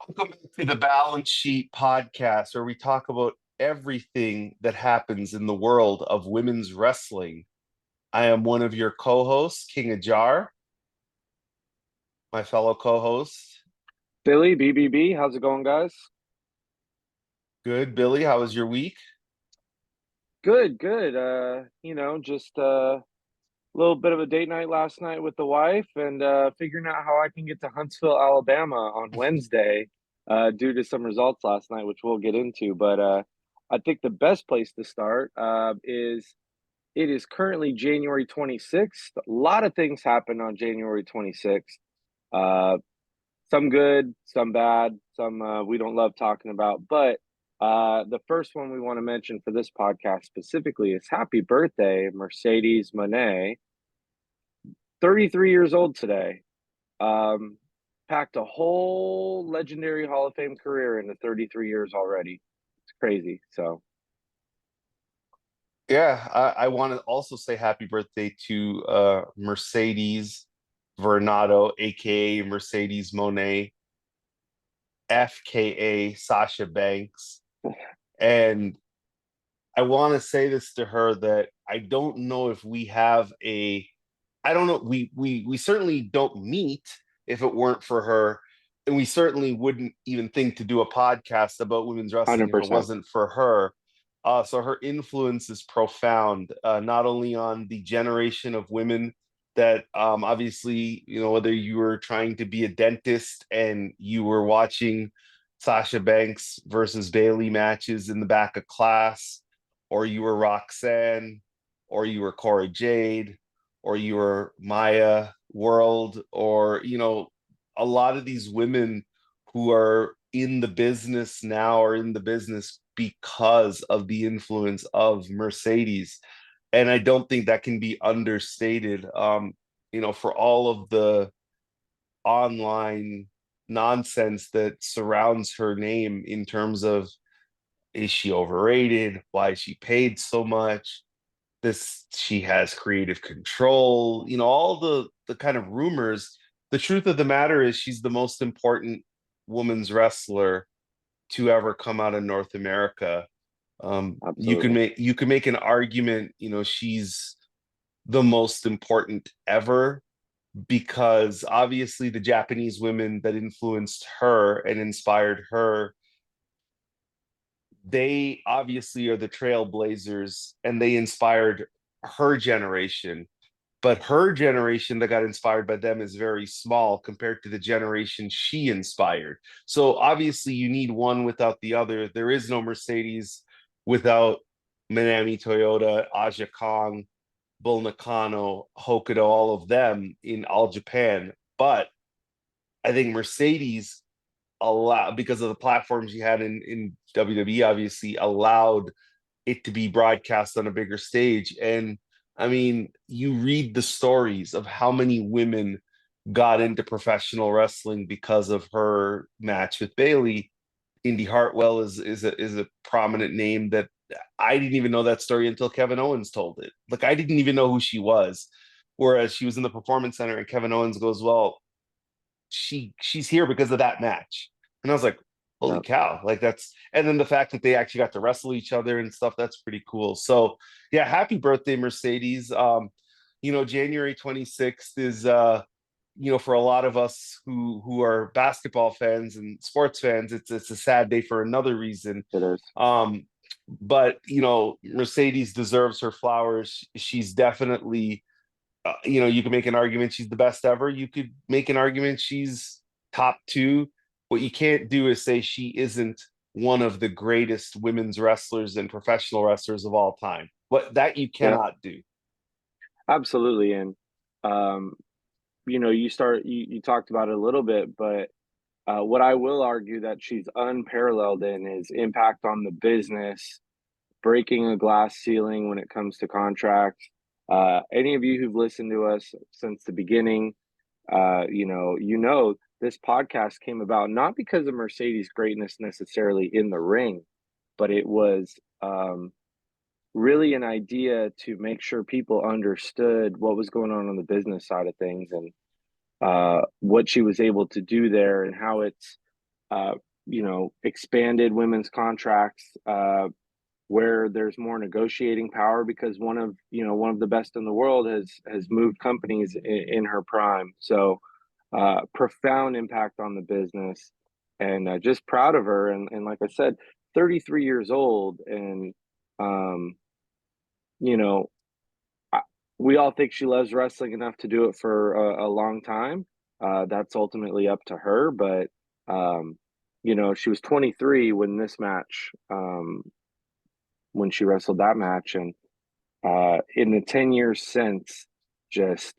Welcome back to the Balance Sheet podcast, where we talk about everything that happens in the world of women's wrestling. I am one of your co-hosts, King Ajar, my fellow co-host. Billy, BBB, how's it going, guys? Good, Billy. How was your week? Good, good. Just a little bit of a date night last night with the wife and figuring out how I can get to Huntsville, Alabama on Wednesday due to some results last night, which we'll get into. But I think the best place to start is it is currently January 26th. A lot of things happened on January 26th. Uh, some good, some bad, some we don't love talking about. But the first one we want to mention for this podcast specifically is happy birthday, Mercedes Mone, 33 years old today. Um, Packed a whole legendary Hall of Fame career into 33 years already. It's crazy. So, Yeah, I want to also say happy birthday to Mercedes Vernado, aka Mercedes Monet, FKA Sasha Banks. And I want to say this to her that I don't know if we have a I don't know we certainly don't meet if it weren't for her, and we certainly wouldn't even think to do a podcast about women's wrestling if it 100%. wasn't for her. So her influence is profound, not only on the generation of women that obviously, whether you were trying to be a dentist and you were watching Sasha Banks versus Bailey matches in the back of class, or you were Roxanne, or you were Cora Jade, or you were Maya World, or a lot of these women who are in the business now are in the business because of the influence of Mercedes. And I don't think that can be understated. For all of the online nonsense that surrounds her name in terms of, is she overrated? Why is she paid so much? This, she has creative control, all the kind of rumors. The truth of the matter is she's the most important women's wrestler to ever come out of North America. You can Absolutely. make an argument, she's the most important ever, because obviously the Japanese women that influenced her and inspired her, they obviously are the trailblazers, and they inspired her generation. But her generation that got inspired by them is very small compared to the generation she inspired. So obviously you need one without the other. There is no Mercedes without Manami Toyota, Aja Kong, Bull Nakano, Hokuto, all of them in All Japan. But I think Mercedes allowed, because of the platforms you had in WWE, obviously allowed it to be broadcast on a bigger stage. And I mean, you read the stories of how many women got into professional wrestling because of her match with Bailey. Indy Hartwell is a prominent name that I didn't even know that story until Kevin Owens told it. Like, I didn't even know who she was. Whereas she was in the Performance Center and Kevin Owens goes, "Well, she's here because of that match." And I was like, holy Yeah. cow, like that's, and then the fact that they actually got to wrestle each other and stuff, that's pretty cool. So yeah, happy birthday, Mercedes. January 26th is for a lot of us who are basketball fans and sports fans, it's a sad day for another reason. It is. But Mercedes deserves her flowers. She's definitely, you can make an argument she's the best ever. You could make an argument she's top two. What you can't do is say she isn't one of the greatest women's wrestlers and professional wrestlers of all time. What that you Yeah, cannot do. absolutely. And, um, you talked about it a little bit, but what I will argue that she's unparalleled in is impact on the business, breaking a glass ceiling when it comes to contracts. Any of you who've listened to us since the beginning, this podcast came about not because of Mercedes' greatness necessarily in the ring, but it was really an idea to make sure people understood what was going on the business side of things and what she was able to do there and how it's uh, expanded women's contracts, where there's more negotiating power because one of the best in the world has moved companies in her prime. So profound impact on the business, and just proud of her. And like I said, 33 years old, and um, you know, I, we all think she loves wrestling enough to do it for a long time. That's ultimately up to her, but she was 23 when this match, when she wrestled that match, and in the 10 years since, just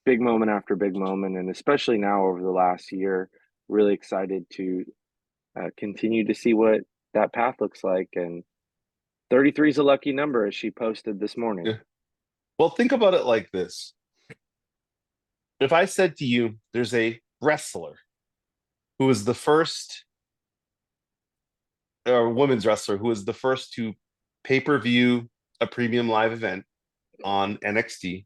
big moment after big moment, and especially now over the last year, really excited to continue to see what that path looks like. And 33 is a lucky number, as she posted this morning. Yeah. Well, think about it like this. If I said to you, there's a wrestler who was the first, or women's wrestler who was the first to pay-per-view a premium live event on NXT.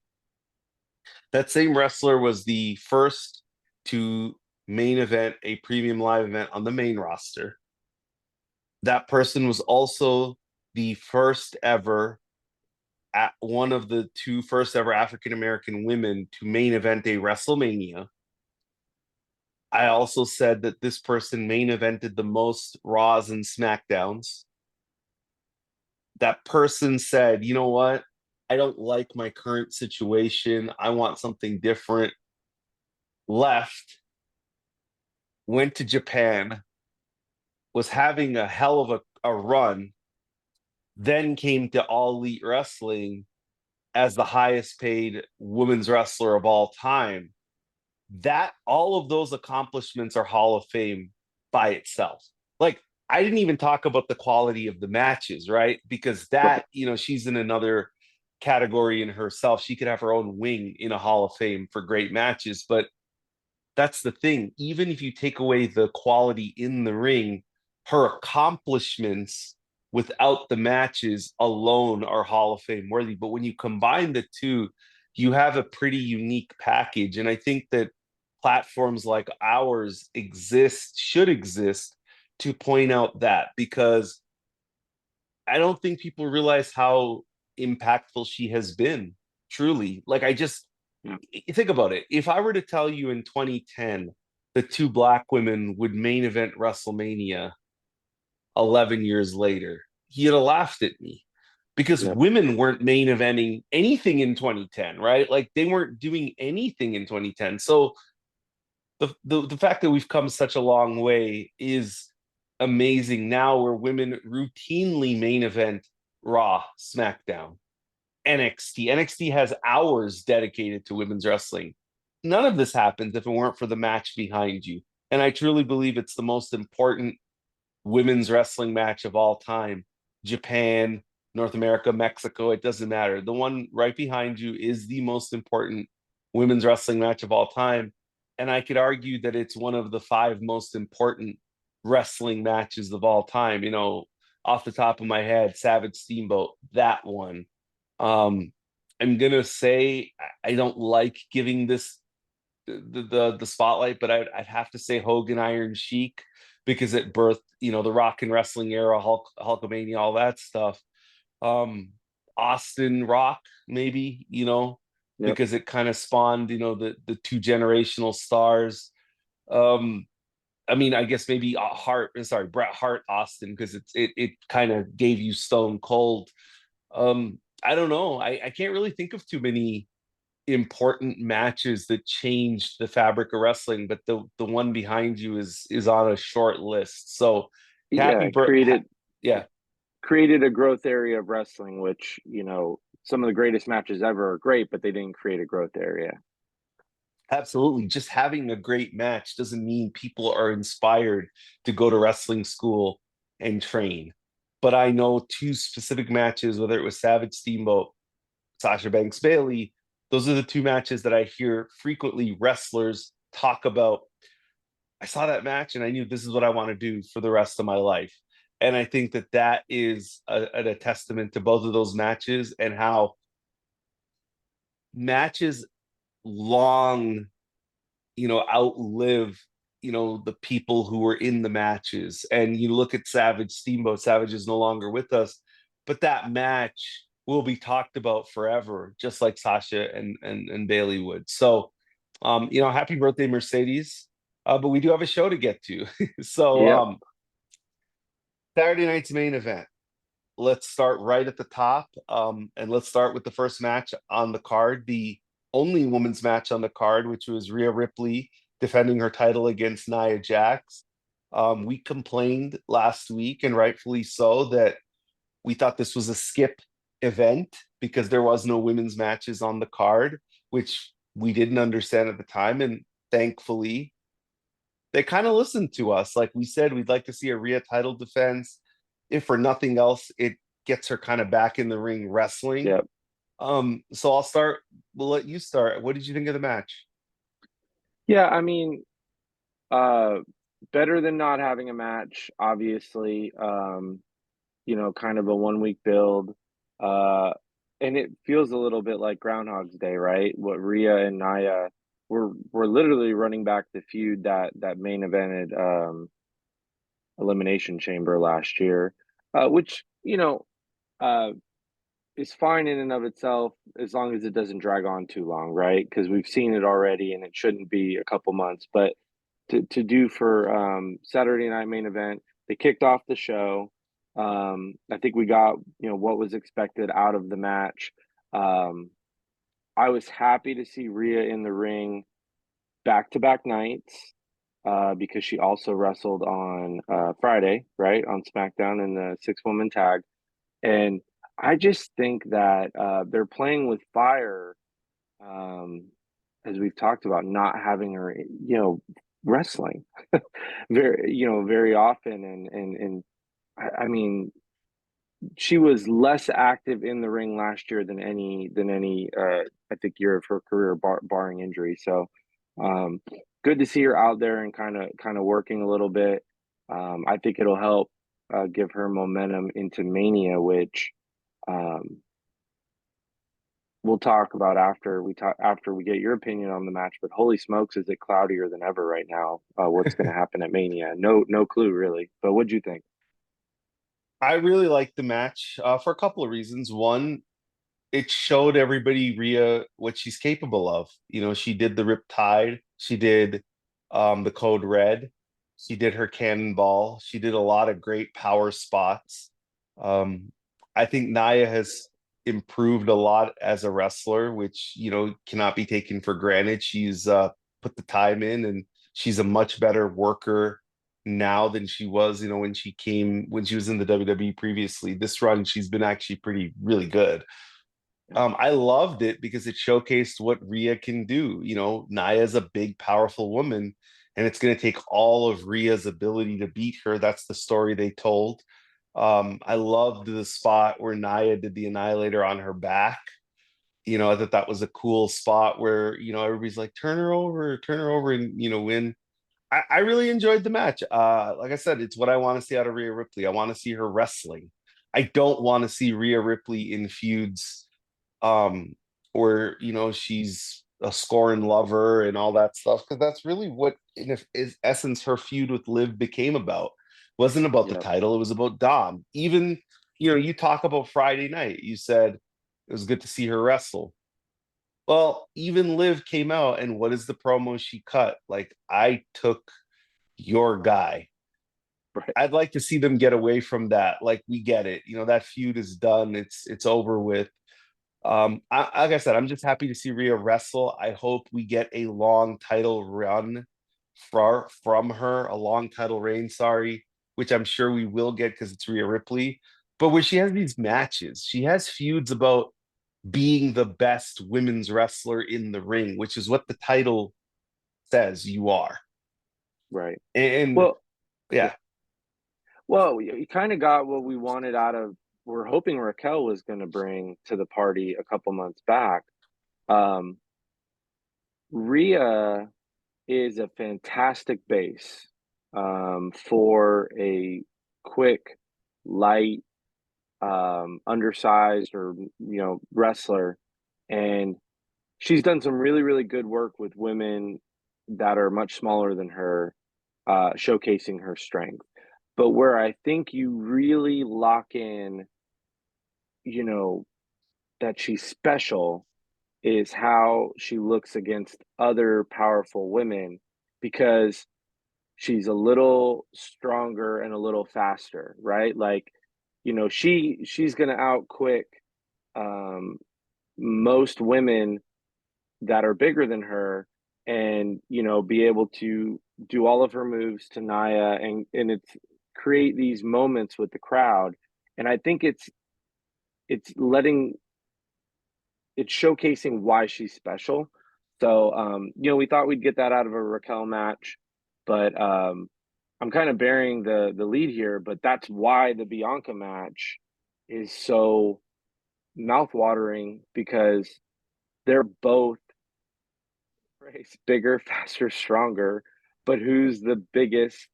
That same wrestler was the first to main event a premium live event on the main roster. That person was also the first ever, at one of the two first ever African American women to main event a WrestleMania. I also said that this person main evented the most Raws and SmackDowns. That person said, you know what? I don't like my current situation. I want something different. Left, went to Japan, was having a hell of a run, then came to All Elite Wrestling as the highest paid women's wrestler of all time. That all of those accomplishments are Hall of Fame by itself. Like, I didn't even talk about the quality of the matches, right? Because Right. that, she's in another category in herself. She could have her own wing in a Hall of Fame for great matches. But that's the thing. Even if you take away the quality in the ring, her accomplishments without the matches alone are Hall of Fame worthy. But when you combine the two, you have a pretty unique package. And I think that platforms like ours should exist to point out that, because I don't think people realize how impactful she has been, truly. Like, Yeah. think about it. If I were to tell you in 2010 the two black women would main event WrestleMania 11 years later, you'd have laughed at me, because Yep. women weren't main eventing anything in 2010, right? Like, they weren't doing anything in 2010. So the fact that we've come such a long way is amazing now, where women routinely main event Raw, SmackDown, NXT. NXT has hours dedicated to women's wrestling. None of this happens if it weren't for the match behind you. And I truly believe it's the most important women's wrestling match of all time. Japan, North America, Mexico, it doesn't matter. The one right behind you is the most important women's wrestling match of all time. And I could argue that it's one of the five most important wrestling matches of all time. Off the top of my head, Savage Steamboat, that one. Um, I'm gonna say I don't like giving this the spotlight, but I'd have to say Hogan Iron Sheik, because it birthed, the rock and wrestling era, Hulkamania, all that stuff. Um, Austin Rock, maybe, Yep. because it kind of spawned, the two generational stars. Um, I mean, I guess maybe Bret Hart Austin, because it kind of gave you Stone Cold. I don't know. I can't really think of too many important matches that changed the fabric of wrestling, but the one behind you is on a short list. So happy Yeah. yeah, Created a growth area of wrestling, which, some of the greatest matches ever are great, but they didn't create a growth area. absolutely. Just having a great match doesn't mean people are inspired to go to wrestling school and train. But I know two specific matches, whether it was Savage Steamboat, Sasha Banks Bailey, those are the two matches that I hear frequently wrestlers talk about. I saw that match and I knew this is what I want to do for the rest of my life. And I think that that is a testament to both of those matches, and how matches long, outlive the people who were in the matches. And you look at Savage Steamboat, Savage is no longer with us, but that match will be talked about forever, just like Sasha and Bailey would. So, happy birthday, Mercedes. But we do have a show to get to. So, Yep. Saturday night's main event. Let's start right at the top. And let's start with the first match on the card, the only women's match on the card, which was Rhea Ripley defending her title against Nia Jax. We complained last week, and rightfully so, that we thought this was a skip event because there was no women's matches on the card, which we didn't understand at the time. And thankfully, they kind of listened to us. Like we said, we'd like to see a Rhea title defense. If for nothing else, it gets her kind of back in the ring wrestling. Yep. So I'll start. We'll let you start. What did you think of the match? Yeah, I mean, uh, better than not having a match, obviously. Kind of a 1 week build. Uh, and it feels a little bit like Groundhog's Day, right? What Rhea and Nia were literally running back the feud that main evented Elimination Chamber last year, which uh, is fine in and of itself as long as it doesn't drag on too long, right? Because we've seen it already, and it shouldn't be a couple months. But to do for Saturday night main event, they kicked off the show. I think we got what was expected out of the match. Um, I was happy to see Rhea in the ring back to back nights because she also wrestled on Friday, right, on SmackDown in the 6-woman tag. And I just think that they're playing with fire, um, as we've talked about, not having her, wrestling very often. And I mean, she was less active in the ring last year than any I think year of her career, barring injury. So good to see her out there and kind of working a little bit. I think it'll help give her momentum into Mania, which um, we'll talk about after we get your opinion on the match. But holy smokes, is it cloudier than ever right now? What's going to happen at Mania? No clue really. But what'd you think? I really liked the match for a couple of reasons. One, it showed everybody Rhea what she's capable of. She did the Rip Tide, she did the Code Red, she did her Cannonball, she did a lot of great power spots. Um, I think Nia has improved a lot as a wrestler, which cannot be taken for granted. She's put the time in, and she's a much better worker now than she was, when she was in the WWE previously. This run, she's been actually really good. I loved it because it showcased what Rhea can do. Naya's a big, powerful woman, and it's going to take all of Rhea's ability to beat her. That's the story they told. I loved the spot where Naya did the Annihilator on her back. I thought that was a cool spot where, everybody's like, turn her over, and, win. I really enjoyed the match. Like I said, it's what I want to see out of Rhea Ripley. I want to see her wrestling. I don't want to see Rhea Ripley in feuds where she's a scorn lover and all that stuff, because that's really what is essence her feud with Liv became about. It wasn't about the Yep. title, it was about Dom. Even you talk about Friday night, you said it was good to see her wrestle. Well, even Liv came out, and what is the promo she cut? Like, I took your guy. Right. I'd like to see them get away from that. Like, we get it, that feud is done, it's over with. Like I said, I'm just happy to see Rhea wrestle. I hope we get a long title run from her, a long title reign, sorry, which I'm sure we will get because it's Rhea Ripley. But where she has these matches, she has feuds about being the best women's wrestler in the ring, which is what the title says you are. Right. And Well, yeah. yeah, Well, we kind of got what we wanted out of. We're hoping Raquel was going to bring to the party a couple months back. Um, Rhea is a fantastic base for a quick, light, undersized or wrestler, and she's done some really good work with women that are much smaller than her. showcasing her strength. But where I think you really lock in, you know, that she's special is how she looks against other powerful women, because she's a little stronger and a little faster, right? Like, she's gonna out quick um, most women that are bigger than her, and be able to do all of her moves to Naya, and it's create these moments with the crowd. And I think it's letting it's showcasing why she's special. So we thought we'd get that out of a Raquel match, but I'm kind of bearing the lead here, but that's why the Bianca match is so mouthwatering, because they're both race bigger, faster, stronger, but who's the biggest,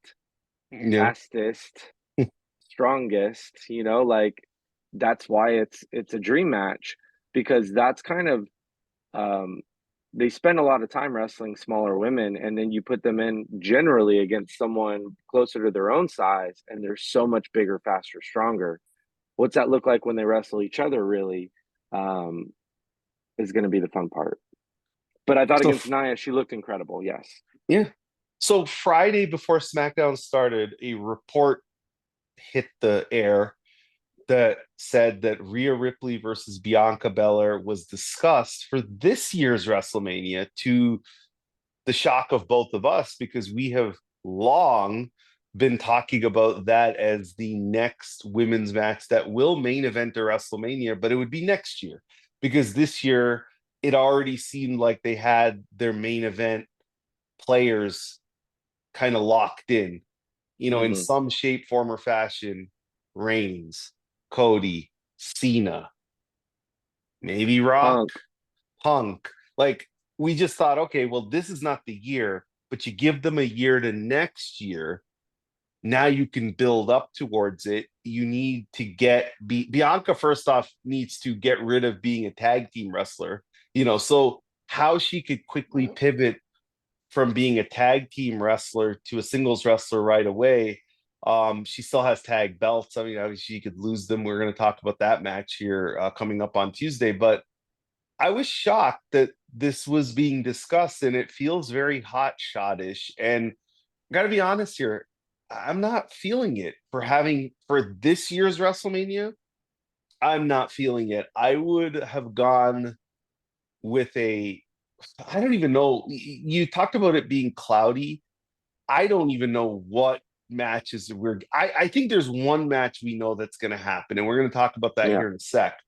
Yeah. fastest, strongest? Like, that's why it's a dream match, because that's kind of um they spend a lot of time wrestling smaller women, and then you put them in generally against someone closer to their own size, and they're so much bigger, faster, stronger. What's that look like when they wrestle each other, really, um is going to be the fun part. But I thought So against Nia, she looked incredible. Yes. yeah. So Friday before SmackDown started, a report hit the air that said that Rhea Ripley versus Bianca Belair was discussed for this year's WrestleMania, to the shock of both of us, because we have long been talking about that as the next women's match that will main event a WrestleMania, but it would be next year, because this year it already seemed like they had their main event players kind of locked in, in Hmm. some shape, form, or fashion. Reigns, Cody, Cena, maybe Rock, Punk. Punk. Like, we just thought, okay, well, this is not the year, but you give them a year to next year. Now you can build up towards it. You need to Bianca, first off, needs to get rid of being a tag team wrestler, so how she could quickly pivot from being a tag team wrestler to a singles wrestler right away. She still has tag belts. I mean, obviously, she could lose them. We're going to talk about that match here coming up on Tuesday. But I was shocked that this was being discussed, and it feels very hot shot-ish. And I got to be honest here, I'm not feeling it for this year's WrestleMania. I'm not feeling it. I would have gone with I don't even know. You talked about it being cloudy. I don't even know what matches I think there's one match we know that's going to happen, and we're going to talk about that Yeah. here in a sec.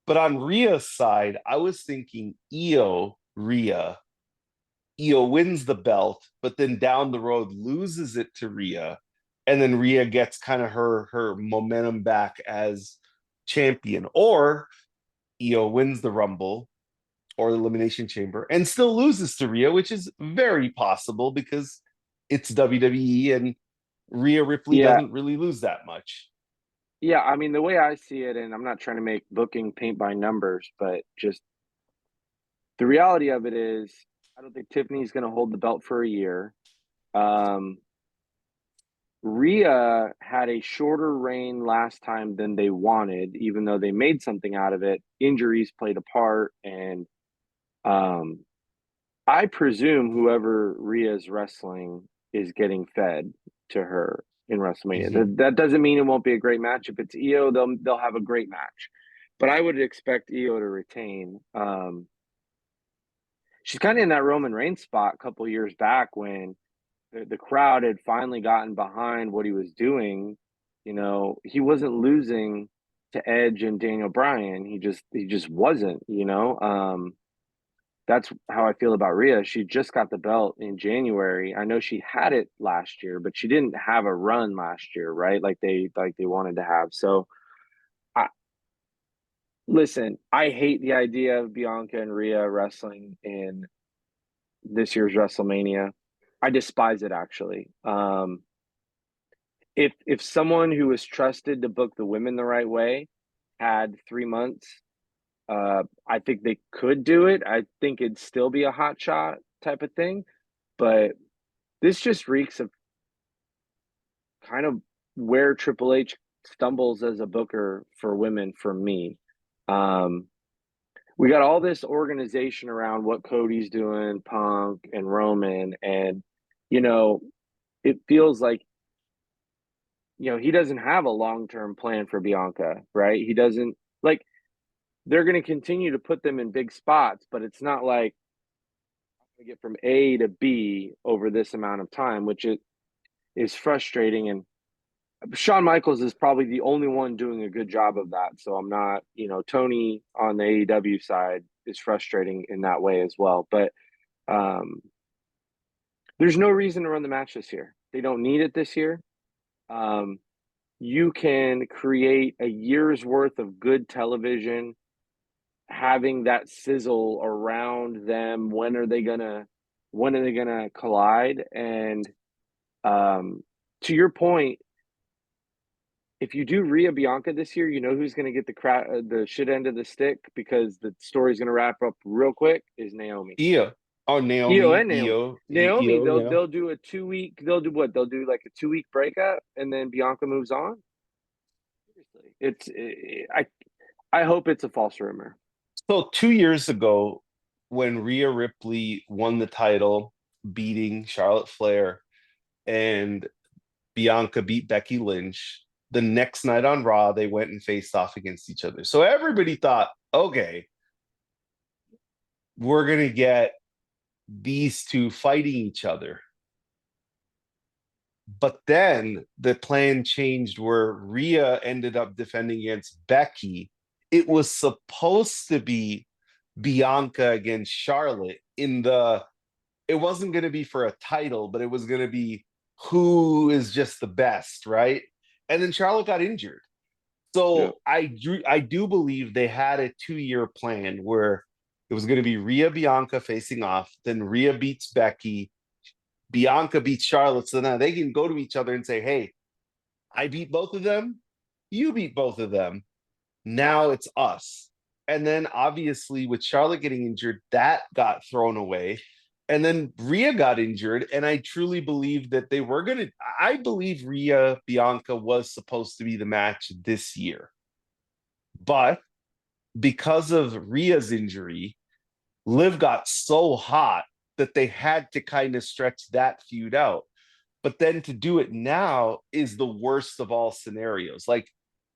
But on Rhea's side, I was thinking Rhea. Io wins the belt, but then down the road loses it to Rhea, and then Rhea gets kind of her momentum back as champion, or Io wins the Rumble or the Elimination Chamber and still loses to Rhea, which is very possible because it's WWE and Rhea Ripley Yeah. doesn't really lose that much. Yeah. I mean, the way I see it, and I'm not trying to make booking paint by numbers, but just the reality of it is, I don't think Tiffany's going to hold the belt for a year. Um, Rhea had a shorter reign last time than they wanted, even though they made something out of it. Injuries played a part, and um, I presume whoever Rhea's wrestling is getting fed to her in WrestleMania. Mm-hmm. That doesn't mean it won't be a great match. If it's Io, they'll have a great match, but I would expect Io to retain. She's kind of in that Roman Reigns spot a couple years back when the crowd had finally gotten behind what he was doing. He wasn't losing to Edge and Daniel Bryan. He just wasn't. That's how I feel about Rhea. She just got the belt in January. I know she had it last year, but she didn't have a run last year, right? Like they wanted to have. So, I, listen, I hate the idea of Bianca and Rhea wrestling in this year's WrestleMania. I despise it, actually. If someone who was trusted to book the women the right way had 3 months, I think they could do it. I think it'd still be a hot shot type of thing, but this just reeks of kind of where Triple H stumbles as a booker for women for me. We got all this organization around what Cody's doing, Punk and Roman, and you know, it feels like he doesn't have a long-term plan for Bianca, right? He doesn't like they're going to continue to put them in big spots, but it's not like to get from A to B over this amount of time, which is frustrating. And Shawn Michaels is probably the only one doing a good job of that. So I'm not, Tony on the AEW side is frustrating in that way as well. But there's no reason to run the match this year. They don't need it this year. You can create a year's worth of good television, having that sizzle around them. When are they gonna collide? And to your point, if you do Rhea Bianca this year, you know who's going to get the shit end of the stick, because the story's going to wrap up real quick, is Naomi. Io. Oh, Io Naomi. and Naomi. Naomi, Io, yeah. they'll do a 2 week. They'll do what? They'll do like a 2 week breakup, and then Bianca moves on. Seriously, I hope it's a false rumor. So 2 years ago, when Rhea Ripley won the title, beating Charlotte Flair, and Bianca beat Becky Lynch, the next night on Raw, they went and faced off against each other. So everybody thought, okay, we're going to get these two fighting each other. But then the plan changed where Rhea ended up defending against Becky. It was supposed to be Bianca against Charlotte it wasn't going to be for a title, but it was going to be who is just the best, right? And then Charlotte got injured. Yeah. So I do believe they had a 2-year plan where it was going to be Rhea Bianca facing off, then Rhea beats Becky, Bianca beats Charlotte, so now they can go to each other and say, hey, I beat both of them, you beat both of them. Now it's us. And then obviously with Charlotte getting injured, that got thrown away. And then Rhea got injured. And I truly believe that I believe Rhea Bianca was supposed to be the match this year. But because of Rhea's injury, Liv got so hot that they had to kind of stretch that feud out. But then to do it now is the worst of all scenarios. Like,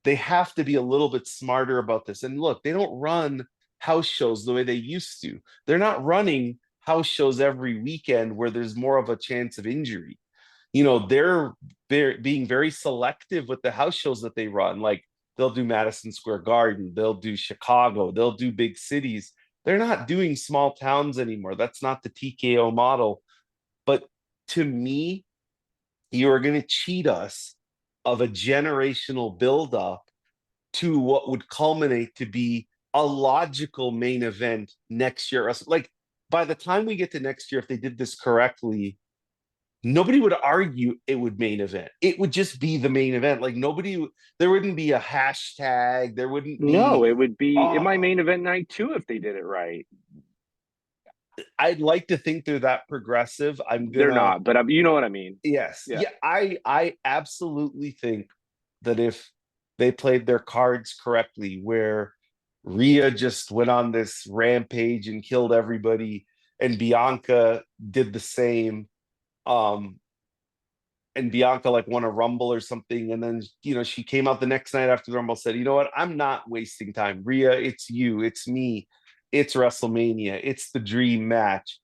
they have to be a little bit smarter about this. And look, they don't run house shows the way they used to. They're not running house shows every weekend where there's more of a chance of injury. They're being very selective with the house shows that they run. Like, they'll do Madison Square Garden, they'll do Chicago, they'll do big cities. They're not doing small towns anymore. That's not the TKO model. But to me, you are going to cheat us of a generational buildup to what would culminate to be a logical main event next year. Like, by the time we get to next year, if they did this correctly, nobody would argue it would main event. It would just be the main event. Like, there wouldn't be a hashtag. There wouldn't No, be, it might oh, main event night too if they did it right. I'd like to think they're that progressive. They're not, but you know what I mean. Yes. Yeah. Yeah, I absolutely think that if they played their cards correctly, where Rhea just went on this rampage and killed everybody, and Bianca did the same, um, and Bianca like won a Rumble or something, and then she came out the next night after the Rumble, said, "You know what? I'm not wasting time. Rhea, it's you, it's me, it's WrestleMania, it's the dream match."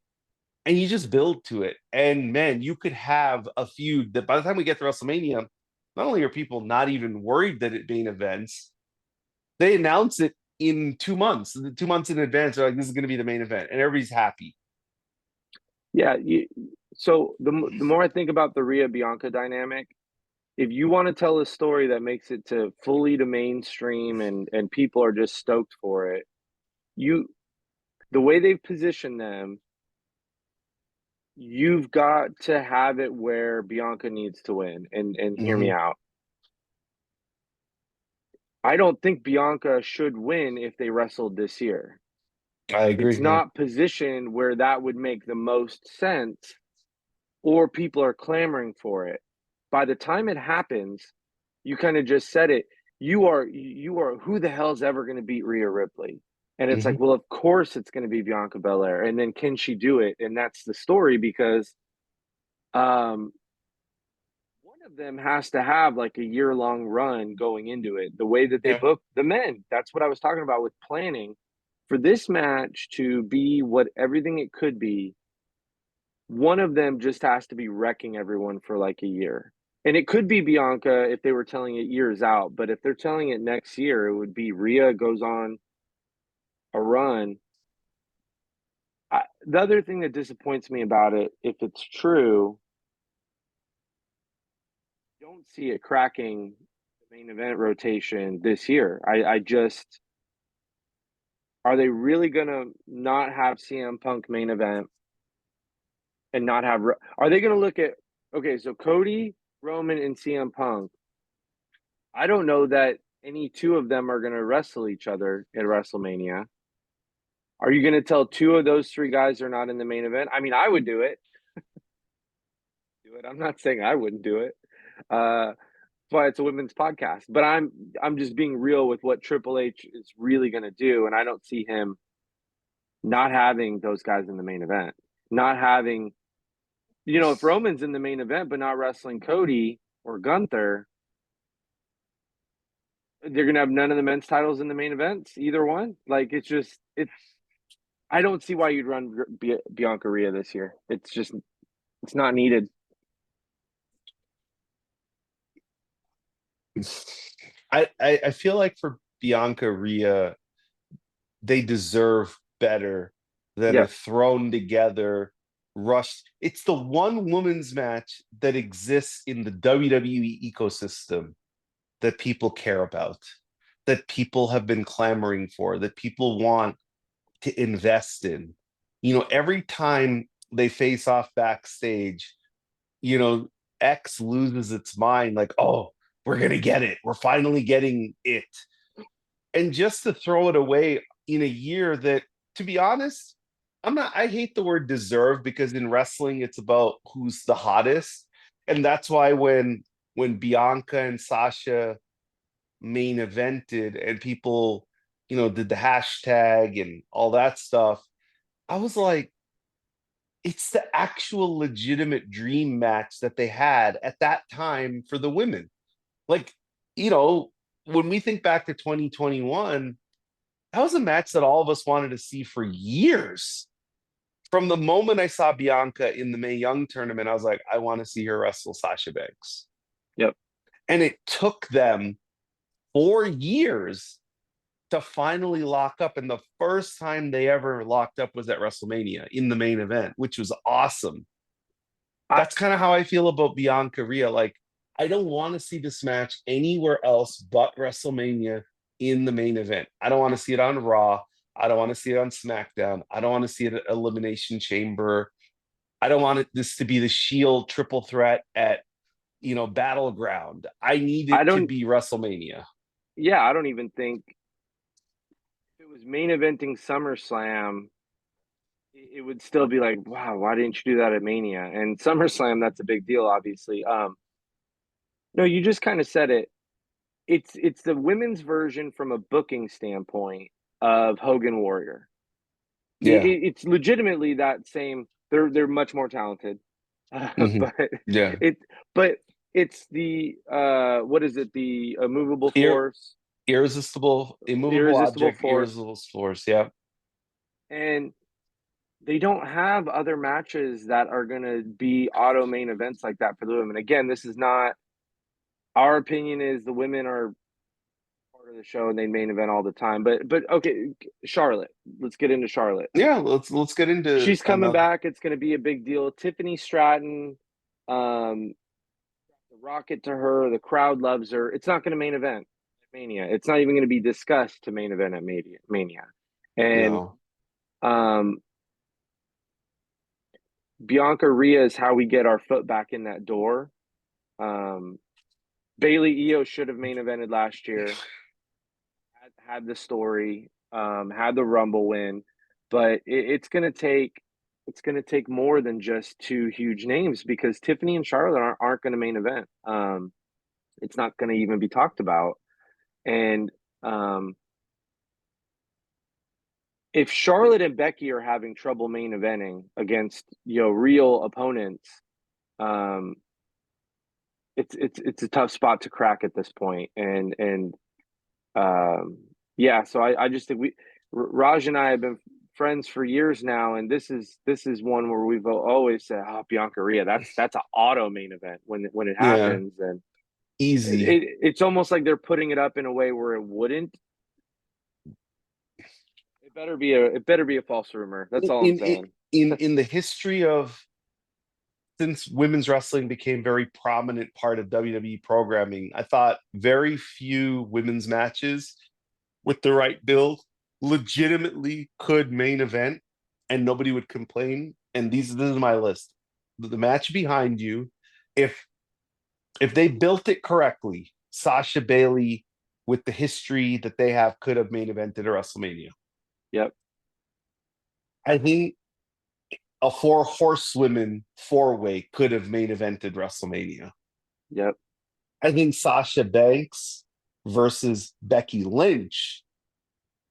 And you just build to it. And man, you could have a feud that by the time we get to WrestleMania, not only are people not even worried that it main events, they announce it in 2 months. 2 months in advance, they're like, this is going to be the main event, and everybody's happy. Yeah. So the more I think about the Rhea Bianca dynamic, if you want to tell a story that makes it to mainstream and people are just stoked for it, the way they've positioned them, you've got to have it where Bianca needs to win. And hear me Mm-hmm. out. I don't think Bianca should win if they wrestled this year. I It's agree. Yeah. not positioned where that would make the most sense, or people are clamoring for it. by the time it happens, you kind of just said it. You are who the hell's ever going to beat Rhea Ripley? And it's Hmm. like, well, of course it's going to be Bianca Belair. And then can she do it? And that's the story because um one of them has to have like a year-long run going into it. The way that they Yeah. book the men. That's what I was talking about with planning for this match to be what everything it could be. One of them just has to be wrecking everyone for like a year. And it could be Bianca if they were telling it years out, but if they're telling it next year, it would be Rhea goes on a run. The other thing that disappoints me about it, if it's true, I don't see it cracking the main event rotation this year. I just, are they really going to not have CM Punk main event and not have, are they going to look at, okay, so Cody, Roman, and CM Punk? I don't know that any two of them are going to wrestle each other at WrestleMania. Are you going to tell two of those three guys are not in the main event? I mean, I would do it. I'm not saying I wouldn't do it. That's why it's a women's podcast. But I'm just being real with what Triple H is really going to do, and I don't see him not having those guys in the main event. Not having, if Roman's in the main event but not wrestling Cody or Gunther, they're gonna have none of the men's titles in the main events, either one. Like it's. I don't see why you'd run Bianca Rhea this year. It's not needed. I feel like for Bianca Rhea, they deserve better than a Yes, thrown together rush. It's the one women's match that exists in the WWE ecosystem that people care about, that people have been clamoring for, that people want to invest in. Every time they face off backstage, you know, X loses its mind, like, oh, we're gonna get it. We're finally getting it. And just to throw it away in a year that, to be honest, I hate the word deserve because in wrestling it's about who's the hottest. And that's why when Bianca and Sasha main evented and people, did the hashtag and all that stuff, I was like, it's the actual legitimate dream match that they had at that time for the women. Like, you know, when we think back to 2021, that was a match that all of us wanted to see for years. From the moment I saw Bianca in the Mae Young tournament, I was like, I want to see her wrestle Sasha Banks. yep. And it took them 4 years to finally lock up. And the first time they ever locked up was at WrestleMania in the main event, which was awesome. I That's kind of how I feel about Bianca Rhea. Like, I don't want to see this match anywhere else but WrestleMania in the main event. I don't want to see it on Raw. I don't want to see it on SmackDown. I don't want to see it at Elimination Chamber. I don't want this to be the Shield triple threat at Battleground. I need I it to don't. be WrestleMania. Yeah, I don't even think if it was main eventing SummerSlam, it would still be like, wow, why didn't you do that at Mania? And SummerSlam, that's a big deal, obviously. No, you just kind of said it. It's the women's version from a booking standpoint of Hogan Warrior. Yeah. It's legitimately that same. They're much more talented, Hmm. but Yeah. it but it's the what is it, the immovable Ir- force, Irresistible, immovable irresistible object, force, irresistible force. Yeah. and they don't have other matches that are going to be auto main events like that for the women. Again, this is not our opinion. Is the women are part of the show and they main event all the time. But okay, Charlotte. Let's get into Charlotte. Yeah. Let's get into She's coming another. back. It's going to be a big deal. Tiffany Stratton, um, the rocket to her. The crowd loves her. It's not going to main event at Mania. It's not even going to be discussed to main event at Mania. And No. um, Bianca Rhea is how we get our foot back in that door. Um, Bailey Io should have main evented last year. Had the story, had the Rumble win, but it's going to take it's going to take more than just two huge names, because Tiffany and Charlotte aren't going to main event. It's not going to even be talked about. And if Charlotte and Becky are having trouble main eventing against, real opponents, um, it's a tough spot to crack at this point. And yeah, so I just think Raj and I have been friends for years now, and this is one where we've always said, "Oh, Bianca Rhea, that's an auto main event when it Yeah, happens." And easy. it's almost like they're putting it up in a way where it wouldn't. It better be a false rumor. That's all I'm In saying. in the history of since women's wrestling became very prominent part of WWE programming, I thought very few women's matches with the right build legitimately could main event and nobody would complain. And this is my list. The match behind you, if they built it correctly, Sasha Bailey with the history that they have could have main evented a WrestleMania. Yep. I think a four horsewomen four-way could have main evented WrestleMania. Yep. I think Sasha Banks versus Becky Lynch,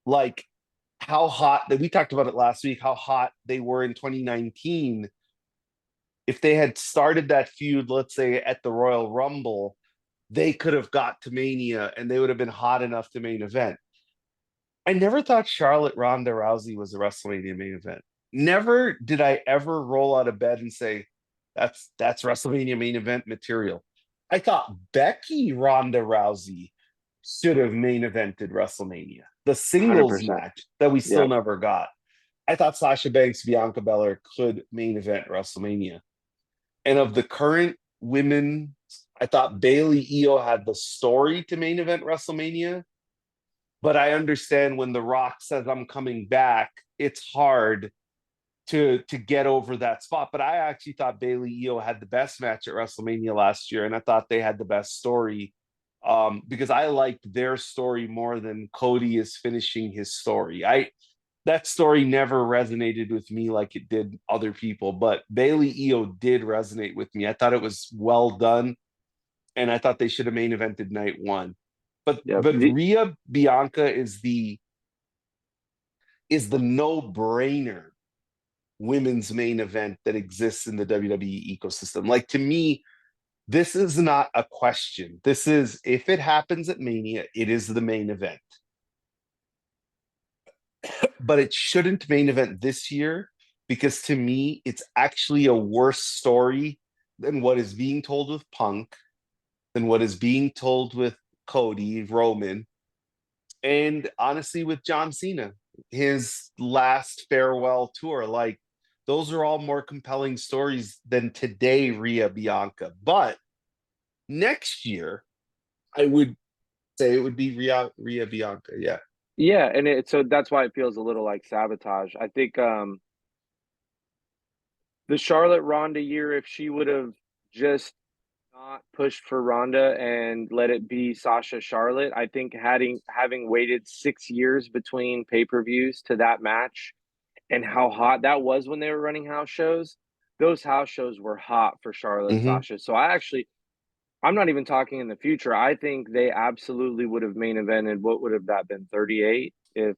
like how hot that we talked about it last week, how hot they were in 2019. If they had started that feud, let's say at the Royal Rumble, they could have got to Mania and they would have been hot enough to main event. I never thought Charlotte Ronda Rousey was a WrestleMania main event. Never did I ever roll out of bed and say, that's WrestleMania main event material. I thought Becky Ronda Rousey should have main evented WrestleMania, the singles 100%. match that we still Yep. never got. I thought Sasha Banks, Bianca Belair could main event WrestleMania. And of the current women, I thought Bailey Io had the story to main event WrestleMania. But I understand when The Rock says I'm coming back, it's hard to get over that spot. But I actually thought Bailey Io had the best match at WrestleMania last year, and I thought they had the best story because I liked their story more than Cody is finishing his story. That story never resonated with me like it did other people, but Bailey Io did resonate with me. I thought it was well done, and I thought they should have main evented night one. But Yep. Rhea Bianca is the no-brainer women's main event that exists in the WWE ecosystem. Like to me, this is not a question. This is if it happens at Mania, it is the main event. But it shouldn't main event this year because to me, it's actually a worse story than what is being told with Punk, than what is being told with Cody, Roman, and honestly with John Cena, his last farewell tour. Like those are all more compelling stories than today, Rhea Bianca. But next year, I would say it would be Rhea Bianca. Yeah. Yeah, and so that's why it feels a little like sabotage. I think the Charlotte Ronda year, if she would have just not pushed for Ronda and let it be Sasha Charlotte, I think having waited 6 years between pay-per-views to that match, and how hot that was when they were running house shows, those house shows were hot for Charlotte Mm-hmm. Sasha. So I'm not even talking in the future. I think they absolutely would have main evented. What would have that been? 38 if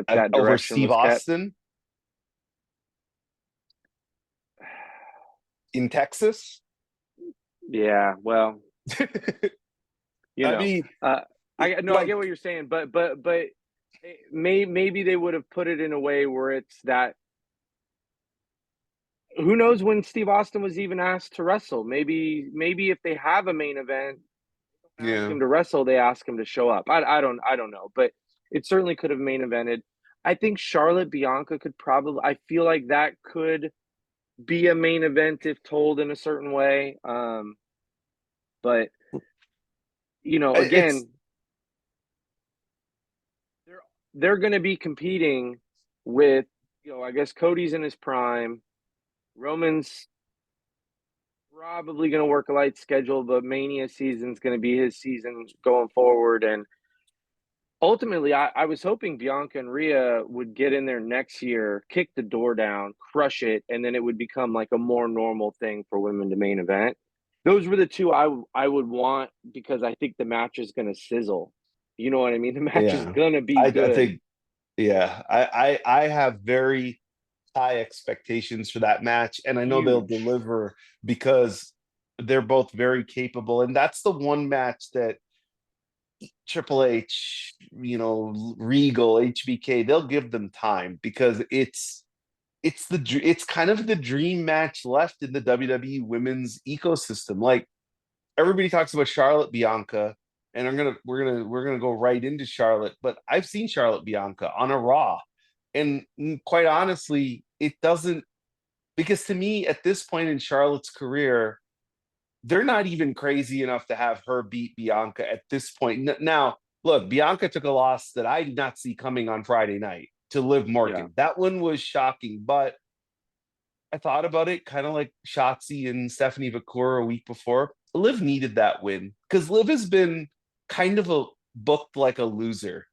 that Over direction Steve was kept. Austin in Texas. Yeah, well, you I know, mean, uh, I like, get what you're saying, but maybe they would have put it in a way where it's that. Who knows when Steve Austin was even asked to wrestle? Maybe if they have a main event, ask yeah. him to wrestle, they ask him to show up. I don't know, but it certainly could have main evented. I think Charlotte Bianca could probably. I feel like that could be a main event if told in a certain way. But It's again, they're they're going to be competing with, I guess Cody's in his prime. Roman's probably going to work a light schedule, but Mania season's going to be his season going forward, and ultimately, I was hoping Bianca and Rhea would get in there next year, kick the door down, crush it, and then it would become like a more normal thing for women to main event. Those were the two I would want because I think the match is going to sizzle. You know what I mean? The match is Yeah. going to be I good. think, yeah, I have very high expectations for that match, and I know they'll Huge. deliver because they're both very capable. And that's the one match that Triple H, Regal, HBK, they'll give them time because it's kind of the dream match left in the WWE women's ecosystem. Like everybody talks about Charlotte Bianca, and we're gonna go right into Charlotte, but I've seen Charlotte Bianca on a Raw, and quite honestly, it doesn't because to me at this point in Charlotte's career, they're not even crazy enough to have her beat Bianca at this point. Now, look, Bianca took a loss that I did not see coming on Friday night to Liv Yeah. Morgan. That one was shocking, but I thought about it kind of like Shotzi and Stephanie Vacour a week before. Liv needed that win because Liv has been kind of a booked like a loser.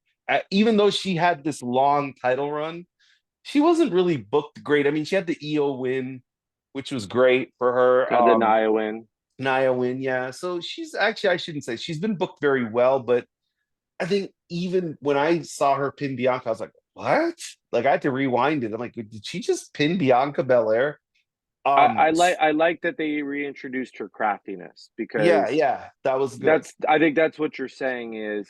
Even though she had this long title run, she wasn't really booked great. I mean, she had the EO win, which was great for her. Got the Nia win. Nia win, yeah. So she's actually, I shouldn't say she's been booked very well, but I think even when I saw her pin Bianca, I was like, what? Like I had to rewind it. I'm like, did she just pin Bianca Belair? I like that they reintroduced her craftiness Yeah, because yeah, that was good. that's I think that's what you're saying is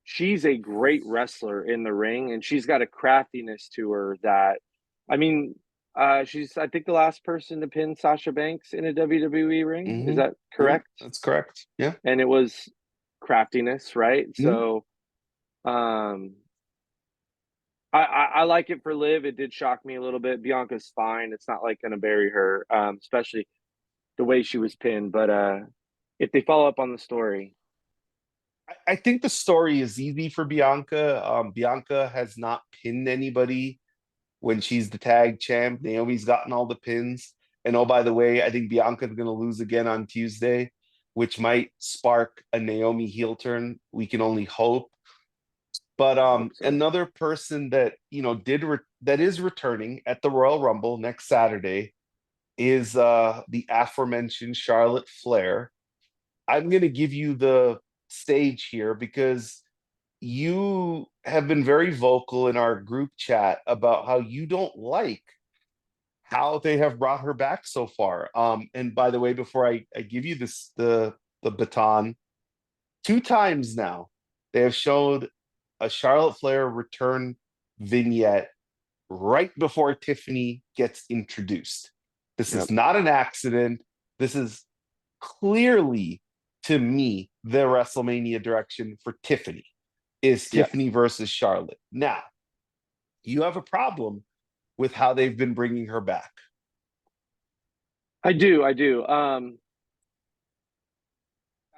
she's a great wrestler in the ring and she's got a craftiness to her that I mean she's I think the last person to pin Sasha Banks in a WWE ring. Is Hmm. that Yeah, correct? that's correct. Yeah. And it was craftiness, right? Mhm. So um I like it for Liv. It did shock me a little bit. Bianca's fine. It's not like gonna bury her, especially the way she was pinned. But if they follow up on the story, I think the story is easy for Bianca. Bianca has not pinned anybody when she's the tag champ. Naomi's gotten all the pins. And oh, by the way, I think Bianca's going to lose again on Tuesday, which might spark a Naomi heel turn. We can only hope. But I hope so. another person that that is returning at the Royal Rumble next Saturday is the aforementioned Charlotte Flair. I'm going to give you the stage here because you have been very vocal in our group chat about how you don't like how they have brought her back so far. And by the way, before I give you the baton, two times now they have showed a Charlotte Flair return vignette right before Tiffany gets introduced. This is Yep. not an accident. This is clearly, to me, the WrestleMania direction for Tiffany is Yes, Tiffany versus Charlotte. Now, you have a problem with how they've been bringing her back. I do. I do.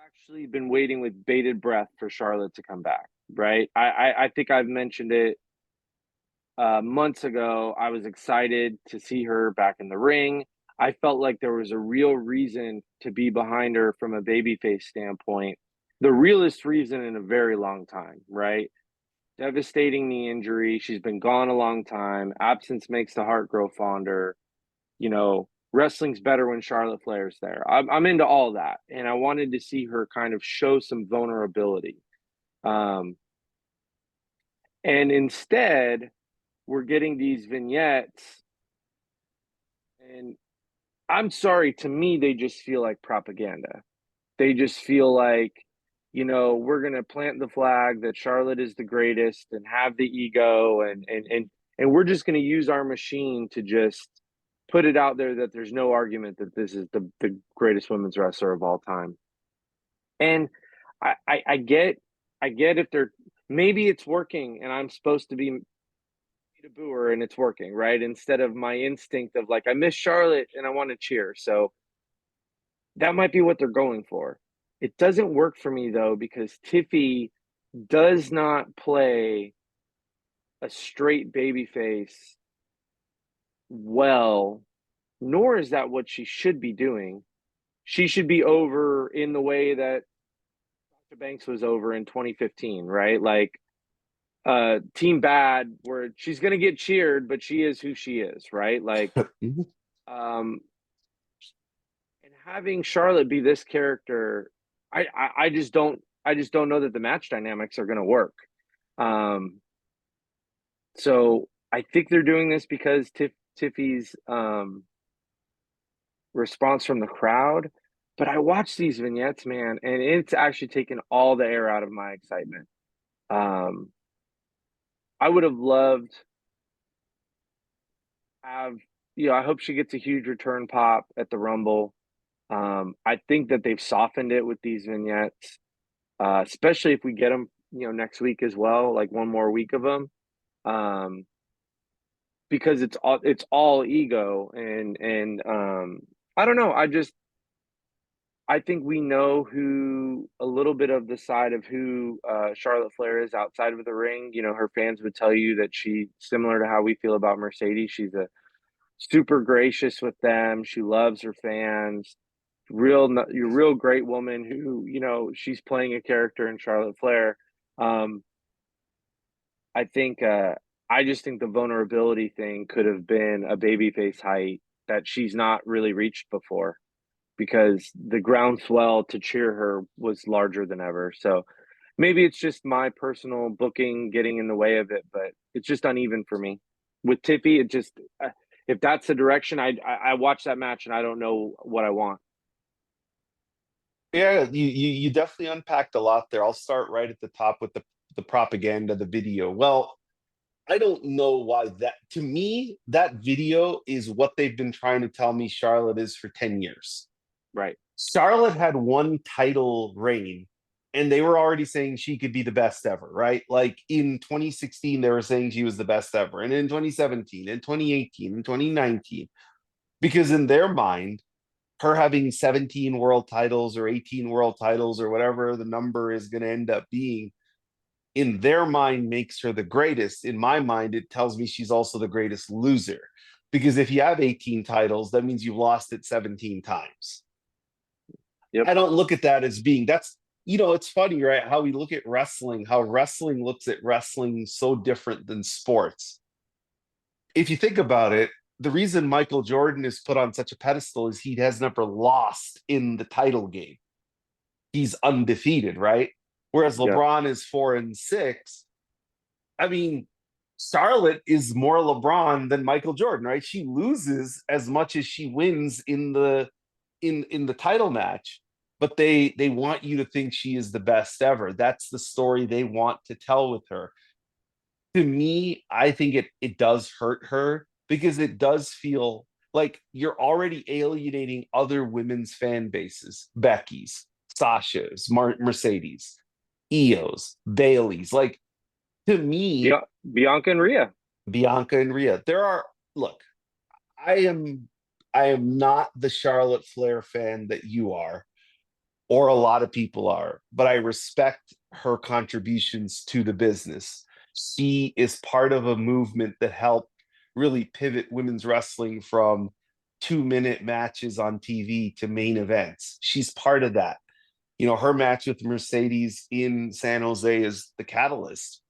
Actually, been waiting with bated breath for Charlotte to come back. Right. I think I've mentioned it months ago. I was excited to see her back in the ring. I felt like there was a real reason to be behind her from a babyface standpoint. The realest reason in a very long time, right? Devastating knee injury. She's been gone a long time. Absence makes the heart grow fonder. Wrestling's better when Charlotte Flair's there. I'm into all that. And I wanted to see her kind of show some vulnerability. Um, and instead, we're getting these vignettes. And I'm sorry, to me, they just feel like propaganda. They just feel like, we're going to plant the flag that Charlotte is the greatest and have the ego and we're just going to use our machine to just put it out there that there's no argument that this is the greatest women's wrestler of all time. And I get if they're maybe it's working and I'm supposed to be a booer and it's working, right? Instead of my instinct of like I miss Charlotte and I want to cheer. So that might be what they're going for. It doesn't work for me though because Tiffy does not play a straight baby face well, nor is that what she should be doing. She should be over in the way that Dr. Banks was over in 2015, right? Like Team Bad, where she's gonna get cheered, but she is who she is, right? Like, um, and having Charlotte be this character, I just don't know that the match dynamics are gonna work. Um, so I think they're doing this because Tiffy's response from the crowd. But I watched these vignettes, man, and it's actually taken all the air out of my excitement. Um, I would have loved have I hope she gets a huge return pop at the Rumble. I think that they've softened it with these vignettes, especially if we get them, next week as well, like one more week of them, because it's all ego and I don't know. I think we know who a little bit of the side of who Charlotte Flair is outside of the ring. Her fans would tell you that she similar to how we feel about Mercedes. She's a super gracious with them. She loves her fans. You're real great woman who she's playing a character in Charlotte Flair. Um, I think I just think the vulnerability thing could have been a babyface height that she's not really reached before because the groundswell to cheer her was larger than ever. So maybe it's just my personal booking getting in the way of it, but it's just uneven for me. With Tiffy, it just if that's the direction I watch that match and I don't know what I want. Yeah, you definitely unpacked a lot there. I'll start right at the top with the propaganda, the video. Well, I don't know why that to me, that video is what they've been trying to tell me Charlotte is for 10 years. Right. Charlotte had one title reign, and they were already saying she could be the best ever, right? Like in 2016, they were saying she was the best ever, and in 2017, and 2018, and 2019, because in their mind, her having 17 world titles or 18 world titles or whatever the number is going to end up being, in their mind makes her the greatest. In my mind, it tells me she's also the greatest loser. Because if you have 18 titles, that means you've lost it 17 times. Yep. I don't look at that as being it's funny, right? How we look at wrestling, how wrestling looks at wrestling so different than sports. If you think about it, the reason Michael Jordan is put on such a pedestal is he has never lost in the title game. He's undefeated, right? Whereas Yep. LeBron is 4-6. I mean, Charlotte is more LeBron than Michael Jordan, right? She loses as much as she wins in the title match, but they want you to think she is the best ever. That's the story they want to tell with her. To me, I think it does hurt her because it does feel like you're already alienating other women's fan bases, Becky's, Sasha's, Mercedes, Io's, Bailey's. Like to me, Bianca and Rhea. Bianca and Rhea. Look, I am I am not the Charlotte Flair fan that you are, or a lot of people are, but I respect her contributions to the business. She is part of a movement that helped really pivot women's wrestling from 2-minute matches on TV to main events. She's part of that. Her match with Mercedes in San Jose is the catalyst.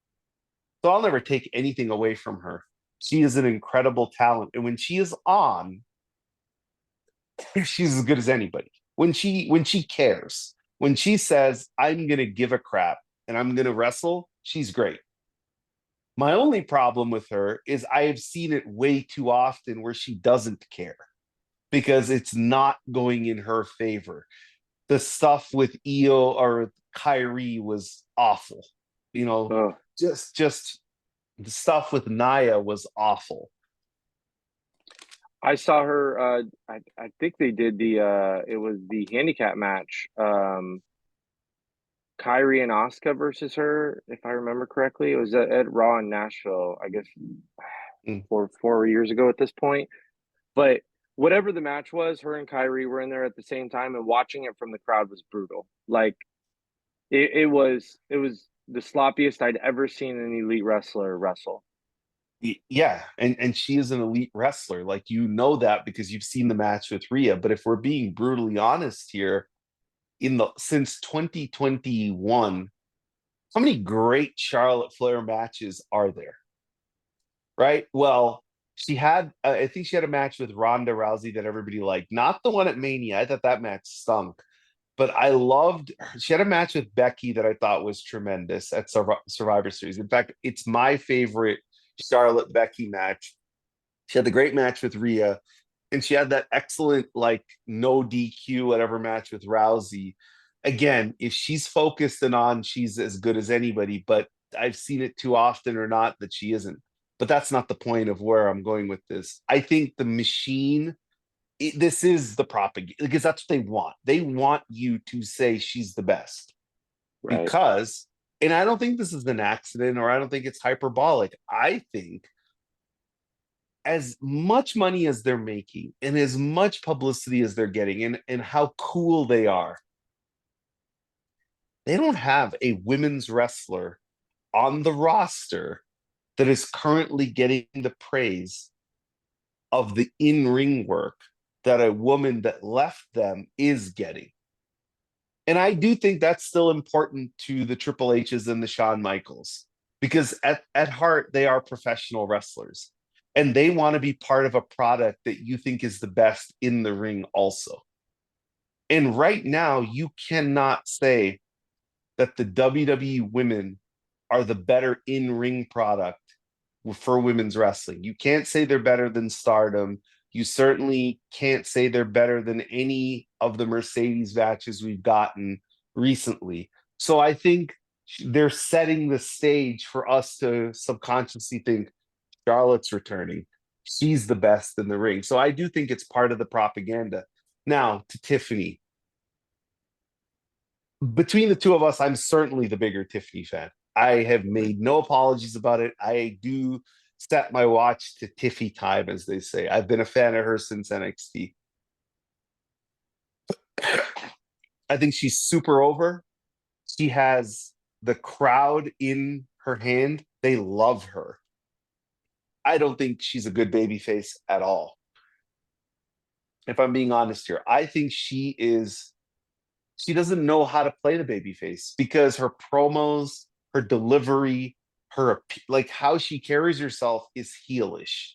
So I'll never take anything away from her. She is an incredible talent. And when she is on, she's as good as anybody. When she cares, when she says, I'm gonna give a crap and I'm gonna wrestle, she's great. My only problem with her is I have seen it way too often where she doesn't care because it's not going in her favor. The stuff with Io or Kyrie was awful. You know, Oh, just the stuff with Naya was awful. I saw her. I think they did the. It was the handicap match. Kyrie and Asuka versus her, if I remember correctly. It was at Raw in Nashville. I guess Mm. 4 years ago at this point. But whatever the match was, her and Kyrie were in there at the same time, and watching it from the crowd was brutal. Like it was the sloppiest I'd ever seen an elite wrestler wrestle. Yeah, and she is an elite wrestler. Like that because you've seen the match with Rhea. But if we're being brutally honest here, in the since 2021, how many great Charlotte Flair matches are there? Right? Well, she had, I think she had a match with Ronda Rousey that everybody liked. Not the one at Mania. I thought that match stunk. But I loved, she had a match with Becky that I thought was tremendous at Survivor Series. In fact, it's my favorite Charlotte Becky match. She had the great match with Rhea, and she had that excellent, like, no DQ, whatever match with Rousey. Again, if she's focused and on, she's as good as anybody, but I've seen it too often or not that she isn't. But that's not the point of where I'm going with this. I think the machine, this is the propaganda because that's what they want. They want you to say she's the best Right. because, and I don't think this is an accident or I don't think it's hyperbolic. I think as much money as they're making and as much publicity as they're getting and how cool they are, they don't have a women's wrestler on the roster that is currently getting the praise of the in-ring work that a woman that left them is getting. And I do think that's still important to the Triple H's and the Shawn Michaels because at heart, they are professional wrestlers and they want to be part of a product that you think is the best in the ring also. And right now, you cannot say that the WWE women are the better in-ring product for women's wrestling. You can't say they're better than Stardom. You certainly can't say they're better than any of the Mercedes matches we've gotten recently. So I think they're setting the stage for us to subconsciously think Charlotte's returning. She's the best in the ring. So I do think it's part of the propaganda. Now, to Tiffany, between the two of us, I'm certainly the bigger Tiffany fan. I have made no apologies about it. I do set my watch to Tiffy time, as they say. I've been a fan of her since NXT. I think she's super over. She has the crowd in her hand. They love her. I don't think she's a good baby face at all. If I'm being honest here, I think she doesn't know how to play the baby face because her promos, her delivery, her like how she carries herself is heelish.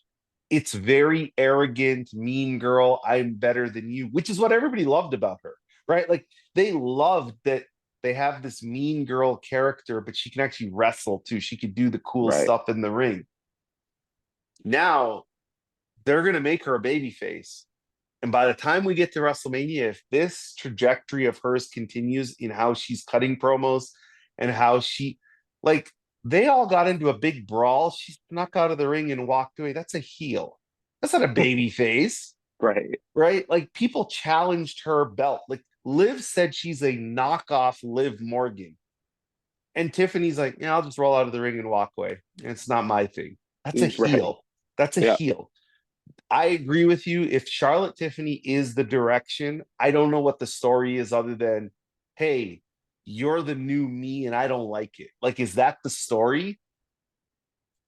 It's very arrogant, mean girl, I'm better than you, which is what everybody loved about her, right? Like they loved that they have this mean girl character, but she can actually wrestle too. She could do the cool Right. stuff in the ring. Now they're gonna make her a baby face. And by the time we get to WrestleMania, if this trajectory of hers continues in how she's cutting promos and how she, like, they all got into a big brawl. She snuck out of the ring and walked away. That's a heel. That's not a baby face, Right. right? Like, people challenged her belt. Like, Liv said she's a knockoff Liv Morgan. And Tiffany's like, yeah, I'll just roll out of the ring and walk away. It's not my thing. That's a Right. heel. That's a Yeah. heel. I agree with you. If Charlotte Tiffany is the direction, I don't know what the story is other than, hey, you're the new me and I don't like it. Like, is that the story?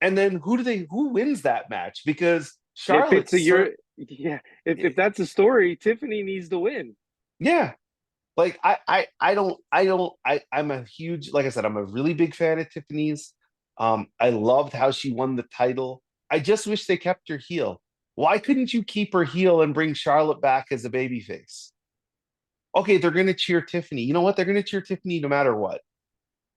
And then who wins that match? Because If it's a Charlotte's your yeah, if that's a story, Tiffany needs to win. yeah. Like I'm a huge, like I said, I'm a really big fan of Tiffany's. I loved how she won the title. I just wish they kept her heel. Why couldn't you keep her heel and bring Charlotte back as a babyface? Okay, they're going to cheer Tiffany. You know what? They're going to cheer Tiffany no matter what.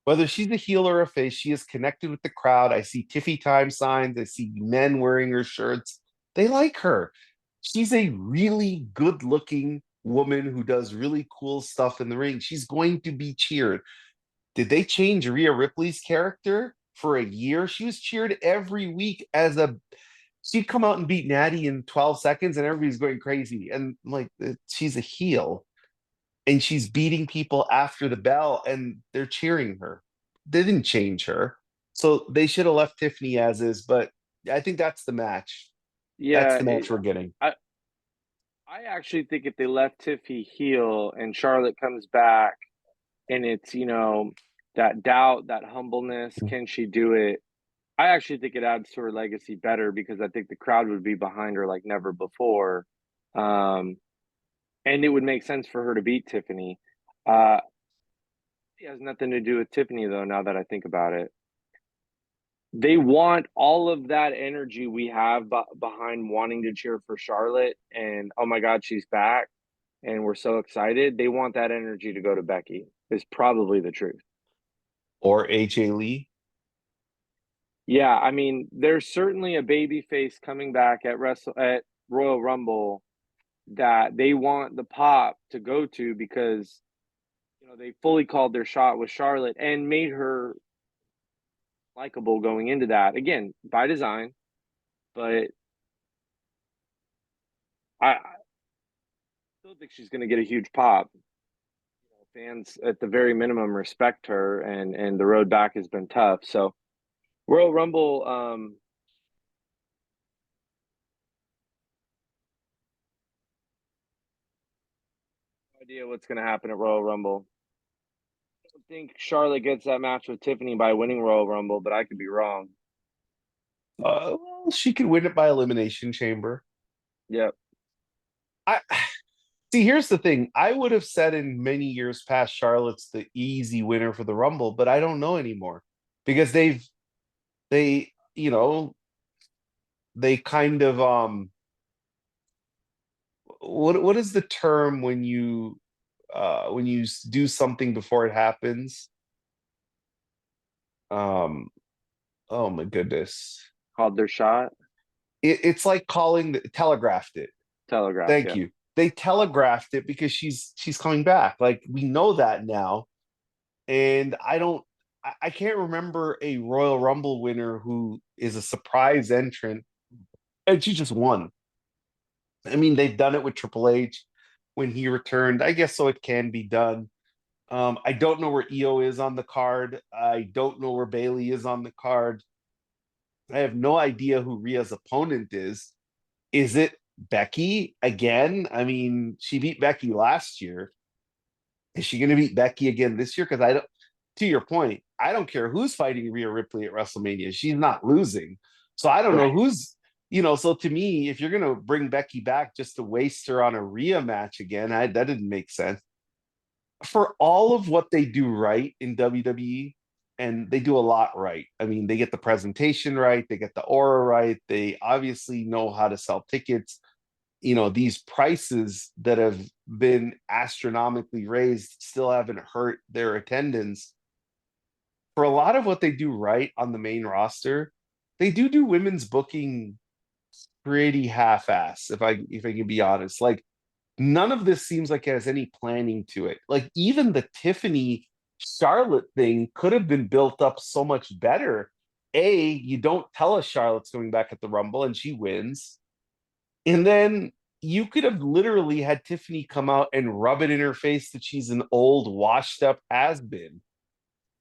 Whether she's a heel or a face, she is connected with the crowd. I see Tiffy time signs. I see men wearing her shirts. They like her. She's a really good looking woman who does really cool stuff in the ring. She's going to be cheered. Did they change Rhea Ripley's character for a year? She was cheered every week as a. She'd come out and beat Natty in 12 seconds, and everybody's going crazy. And I'm like, she's a heel and she's beating people after the bell and they're cheering her. They didn't change her. So they should have left Tiffany as is, but I think that's the match. That's Yeah, the match we're getting. I actually think if they left Tiffy heel and Charlotte comes back and it's, that doubt, that humbleness, can she do it? I actually think it adds to her legacy better because I think the crowd would be behind her like never before. Um, and it would make sense for her to beat Tiffany. Uh, It has nothing to do with Tiffany, though, now that I think about it. They want all of that energy we have behind wanting to cheer for Charlotte and, oh my God, she's back. And we're so excited. They want that energy to go to Becky, is probably the truth. Or AJ Lee. Yeah, I mean, there's certainly a baby face coming back at Royal Rumble that they want the pop to go to because they fully called their shot with Charlotte and made her likable going into that. Again, by design, but I still think she's going to get a huge pop. Fans at the very minimum respect her, and the road back has been tough. So Royal Rumble, no idea what's going to happen at Royal Rumble. I don't think Charlotte gets that match with Tiffany by winning Royal Rumble, but I could be wrong. Well, she could win it by Elimination Chamber. Yep. I see. Here's the thing. I would have said in many years past, Charlotte's the easy winner for the Rumble, but I don't know anymore because they they kind of what is the term when you do something before it happens? Um, oh my goodness. Called their shot. It's like telegraphed it. Telegraphed, Thank yeah. you. They telegraphed it because she's coming back. Like we know that now. And I can't remember a Royal Rumble winner who is a surprise entrant and she just won. I mean, they've done it with Triple H when he returned. I guess so it can be done. I don't know where EO is on the card. I don't know where Bailey is on the card. I have no idea who Rhea's opponent is. Is it Becky again? I mean, she beat Becky last year. Is she going to beat Becky again this year? Because I don't. To your point, I don't care who's fighting Rhea Ripley at WrestleMania. She's not losing. So I don't know Right. who's. So to me, if you're going to bring Becky back just to waste her on a Rhea match again, that didn't make sense. For all of what they do right in WWE, and they do a lot right. I mean, they get the presentation right, they get the aura right, they obviously know how to sell tickets. These prices that have been astronomically raised still haven't hurt their attendance. For a lot of what they do right on the main roster, they do women's booking pretty half-ass, if I can be honest. Like none of this seems like it has any planning to it. Like even the Tiffany Charlotte thing could have been built up so much better. You don't tell us Charlotte's coming back at the Rumble and she wins. And then you could have literally had Tiffany come out and rub it in her face that she's an old, washed up has been.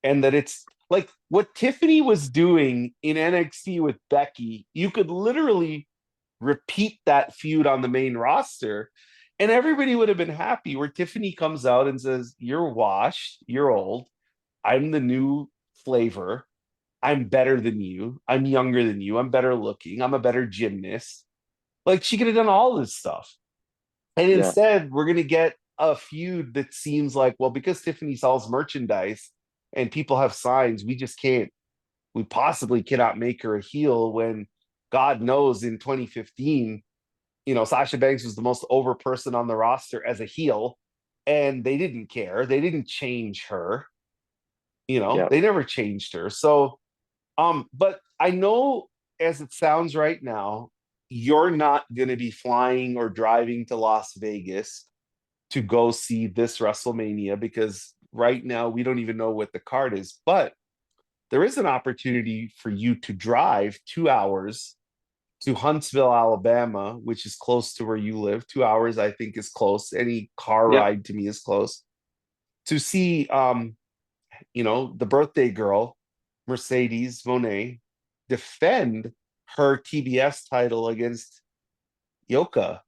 And that it's like what Tiffany was doing in NXT with Becky, you could literally repeat that feud on the main roster and everybody would have been happy. Where Tiffany comes out and says, "You're washed, you're old, I'm the new flavor, I'm better than you, I'm younger than you, I'm better looking, I'm a better gymnast." Like she could have done all this stuff. And Yeah. instead, we're going to get a feud that seems like, well, because Tiffany sells merchandise and people have signs, we possibly cannot make her a heel when God knows in 2015, Sasha Banks was the most over person on the roster as a heel, and they didn't care. They didn't change her. Yeah. They never changed her. So, but I know as it sounds right now, you're not going to be flying or driving to Las Vegas to go see this WrestleMania because right now we don't even know what the card is. But there is an opportunity for you to drive 2 hours to Huntsville, Alabama, which is close to where you live. 2 hours, I think, is close. Any car Yep. ride to me is close. To see the birthday girl, Mercedes Monet, defend her TBS title against Yuka.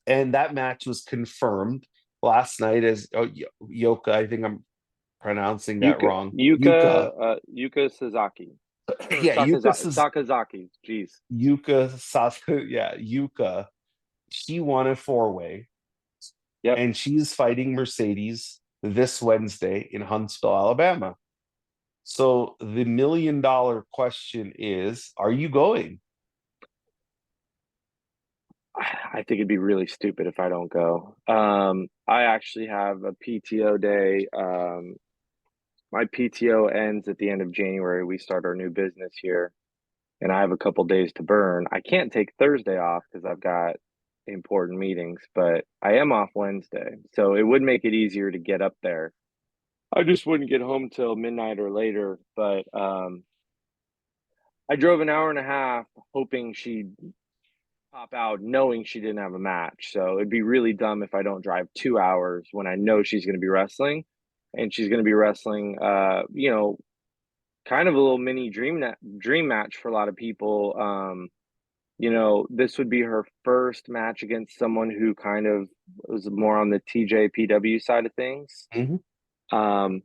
And that match was confirmed last night as Yuka. I think I'm pronouncing that wrong. Yuka. Yuka Sasaki. Or Yeah, Sakazaki. Jeez. Yuka Sasa, yeah, Yuka. She won a four-way Yep. and she's fighting Mercedes. this Wednesday in Huntsville, Alabama. So the $1 million question is, are you going? I think it'd be really stupid if I don't go. I actually have a PTO day. My PTO ends at the end of January. We start our new business here, and I have a couple days to burn. I can't take Thursday off because I've got important meetings, but I am off Wednesday. So it would make it easier to get up there. I just wouldn't get home till midnight or later, but I drove an hour and a half hoping she'd pop out knowing she didn't have a match. So it'd be really dumb if I don't drive 2 hours when I know she's going to be wrestling, and she's going to be wrestling, kind of a little mini dream match for a lot of people. This would be her first match against someone who kind of was more on the TJPW side of things. Mhm. Um,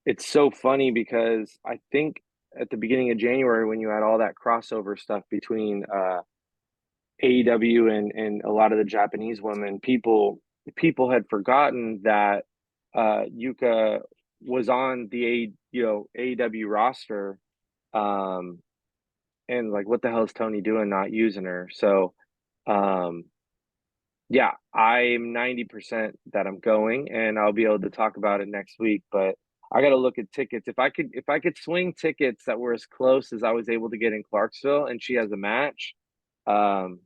it's so funny because I think at the beginning of January, when you had all that crossover stuff between AEW and a lot of the Japanese women, people had forgotten that Yuka was on the AEW roster, um, and like, what the hell is Toni doing not using her? So, um, yeah, I'm 90% that I'm going, and I'll be able to talk about it next week. But I got to look at tickets. If I could swing tickets that were as close as I was able to get in Clarksville, and she has a match. Um,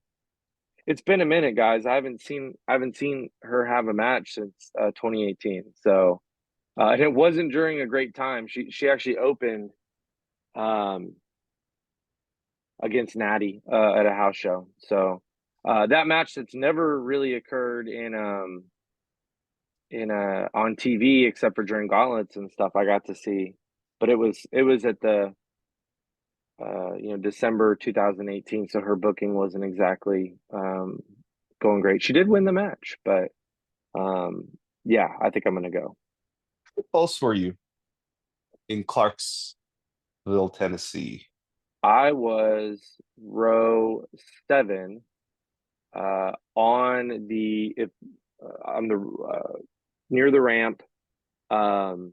it's been a minute, guys. I haven't seen her have a match since 2018. So, and it wasn't during a great time. She actually opened um, against Natty at a house show. So that match that's never really occurred in on TV except for during gauntlets and stuff, I got to see. But it was at the December 2018, so her booking wasn't exactly going great. She did win the match, but Um, yeah, I think I'm gonna go. How close were you in Clarksville, Tennessee? I was row 7, on the if on the near the ramp, um,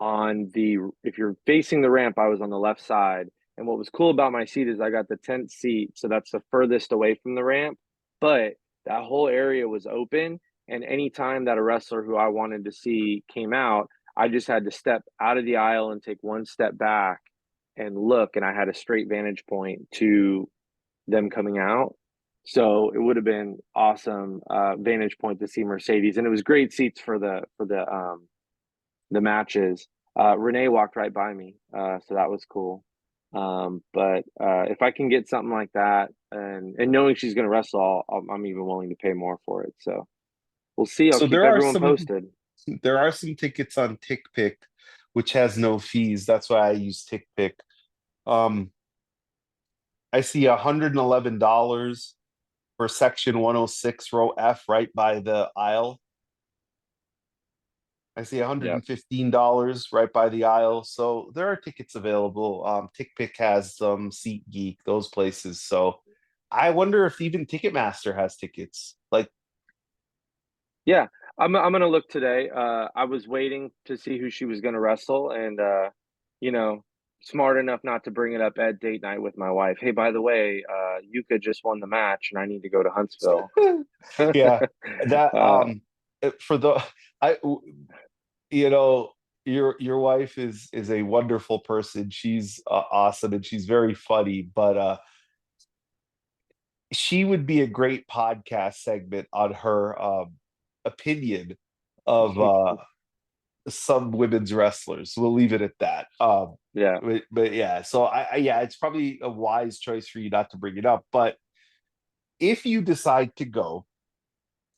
on the if you're facing the ramp, I was on the left side. And what was cool about my seat is I got the 10th seat, so that's the furthest away from the ramp. But that whole area was open, and anytime that a wrestler who I wanted to see came out, I just had to step out of the aisle and take one step back and look, and I had a straight vantage point to them coming out. So it would have been awesome vantage point to see Mercedes, and it was great seats for the matches. Renee walked right by me, so that was cool. But if I can get something like that, and knowing she's going to wrestle, I'm even willing to pay more for it. So we'll see. I'll So keep everyone posted. there are some tickets on TickPick, which has no fees. That's why I use TickPick. Um, I see $111 for section 106 row F right by the aisle. I see Yep. $115 right by the aisle. So there are tickets available. TickPick has SeatGeek, those places. So I wonder if even Ticketmaster has tickets. Like, Yeah, I'm gonna look today. I was waiting to see who she was gonna wrestle, and you know, smart enough not to bring it up at date night with my wife. Hey, by the way, Yuka just won the match, and I need to go to Huntsville. yeah, that uh, for the I you know your wife is a wonderful person. She's awesome and she's very funny, but she would be a great podcast segment on her opinion of some women's wrestlers. We'll leave it at that. yeah, But yeah, so yeah, it's probably a wise choice for you not to bring it up. But if you decide to go,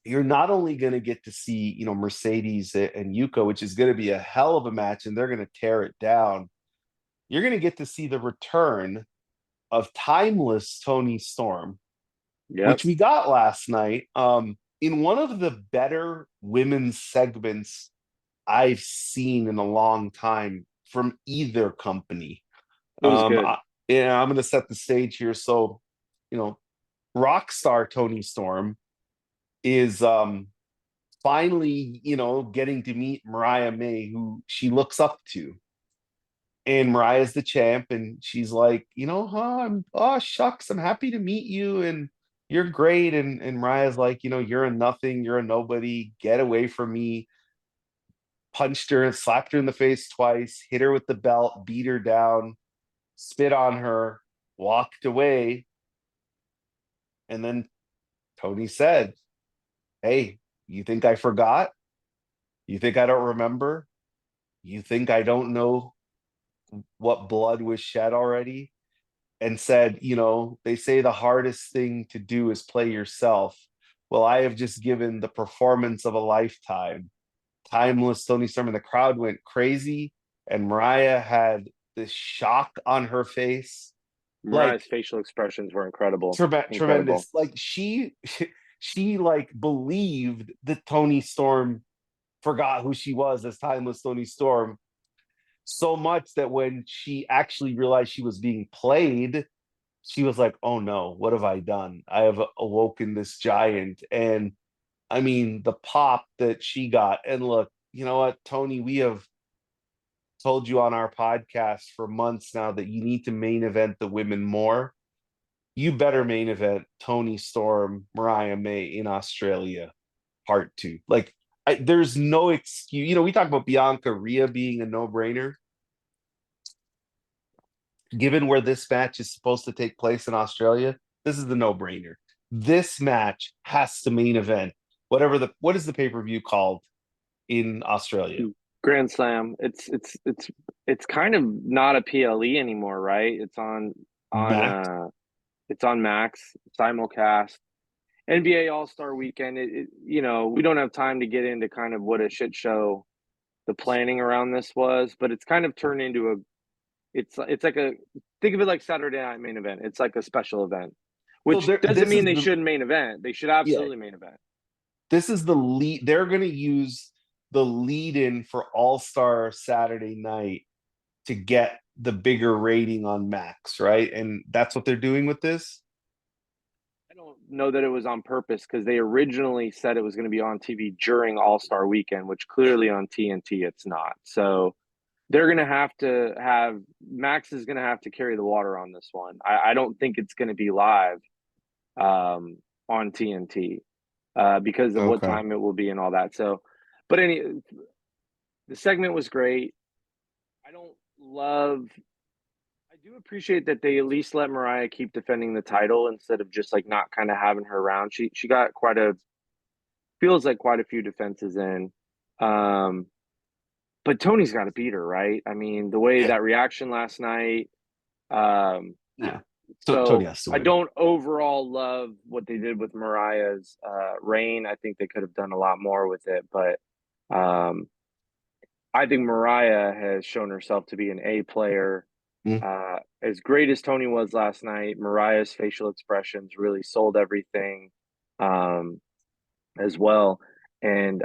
you're not only going to get to see, Mercedes and Yuka, which is going to be a hell of a match, and they're going to tear it down. You're going to get to see the return of timeless Toni Storm, yep, which we got last night, in one of the better women's segments I've seen in a long time from either company. it was Um, good. I, yeah, I'm going to set the stage here. So, you know, rock star Toni Storm is finally, getting to meet Mariah May, who she looks up to. And Mariah's the champ, and she's like, oh shucks, I'm happy to meet you, and you're great. And Mariah's like, you're a nothing, you're a nobody, get away from me. Punched her and slapped her in the face twice, hit her with the belt, beat her down, spit on her, walked away. And then Toni said, hey, you think I forgot? You think I don't remember? You think I don't know what blood was shed already? And said, they say the hardest thing to do is play yourself. Well, I have just given the performance of a lifetime. Timeless Toni Storm, and the crowd went crazy. And Mariah had this shock on her face. Mariah's Like, facial expressions were incredible. tremendous. Like, she like believed that Toni Storm forgot who she was as Timeless Toni Storm, so much that when she actually realized she was being played, she was like, oh no, what have I done? I have awoken this giant. And I mean, the pop that she got. And look, you know what, Toni, we have told you on our podcast for months now that you need to main event the women more. You better main event Toni Storm, Mariah May in Australia, part two. Like, there's no excuse. We talk about Bianca Rhea being a no-brainer. Given where this match is supposed to take place in Australia, this is the no-brainer. This match has to main event what is the pay-per-view called in Australia? Grand Slam. It's kind of not a PLE anymore, right? Max. It's on Max simulcast. NBA All-Star Weekend. We don't have time to get into kind of what a shit show the planning around this was, but it's kind of turned into it's like think of it like Saturday Night Main Event. It's like a special event, So which doesn't this mean is they the shouldn't main event. They should yeah. absolutely main event. This is the lead. They're going to use the lead in for All Star Saturday night to get the bigger rating on Max, right? And that's what they're doing with this. I don't know that it was on purpose because they originally said it was going to be on TV during All Star Weekend, which clearly on TNT it's not. So they're going to have Max is going to have to carry the water on this one. I don't think it's going to be live on TNT because of what Okay. time it will be and all that. So, but the segment was great. I don't love. I do appreciate that they at least let Mariah keep defending the title instead of just like not kind of having her around. She got feels like quite a few defenses in. Um, but Toni's got to beat her, right? I mean, the way Yeah. that reaction last night. Um, Yeah. Toni so has to I win. don't overall love what they did with Mariah's reign. I think they could have done a lot more with it, but um, I think Mariah has shown herself to be an A player. Mm. As great as Toni was last night, Mariah's facial expressions really sold everything um, as well. And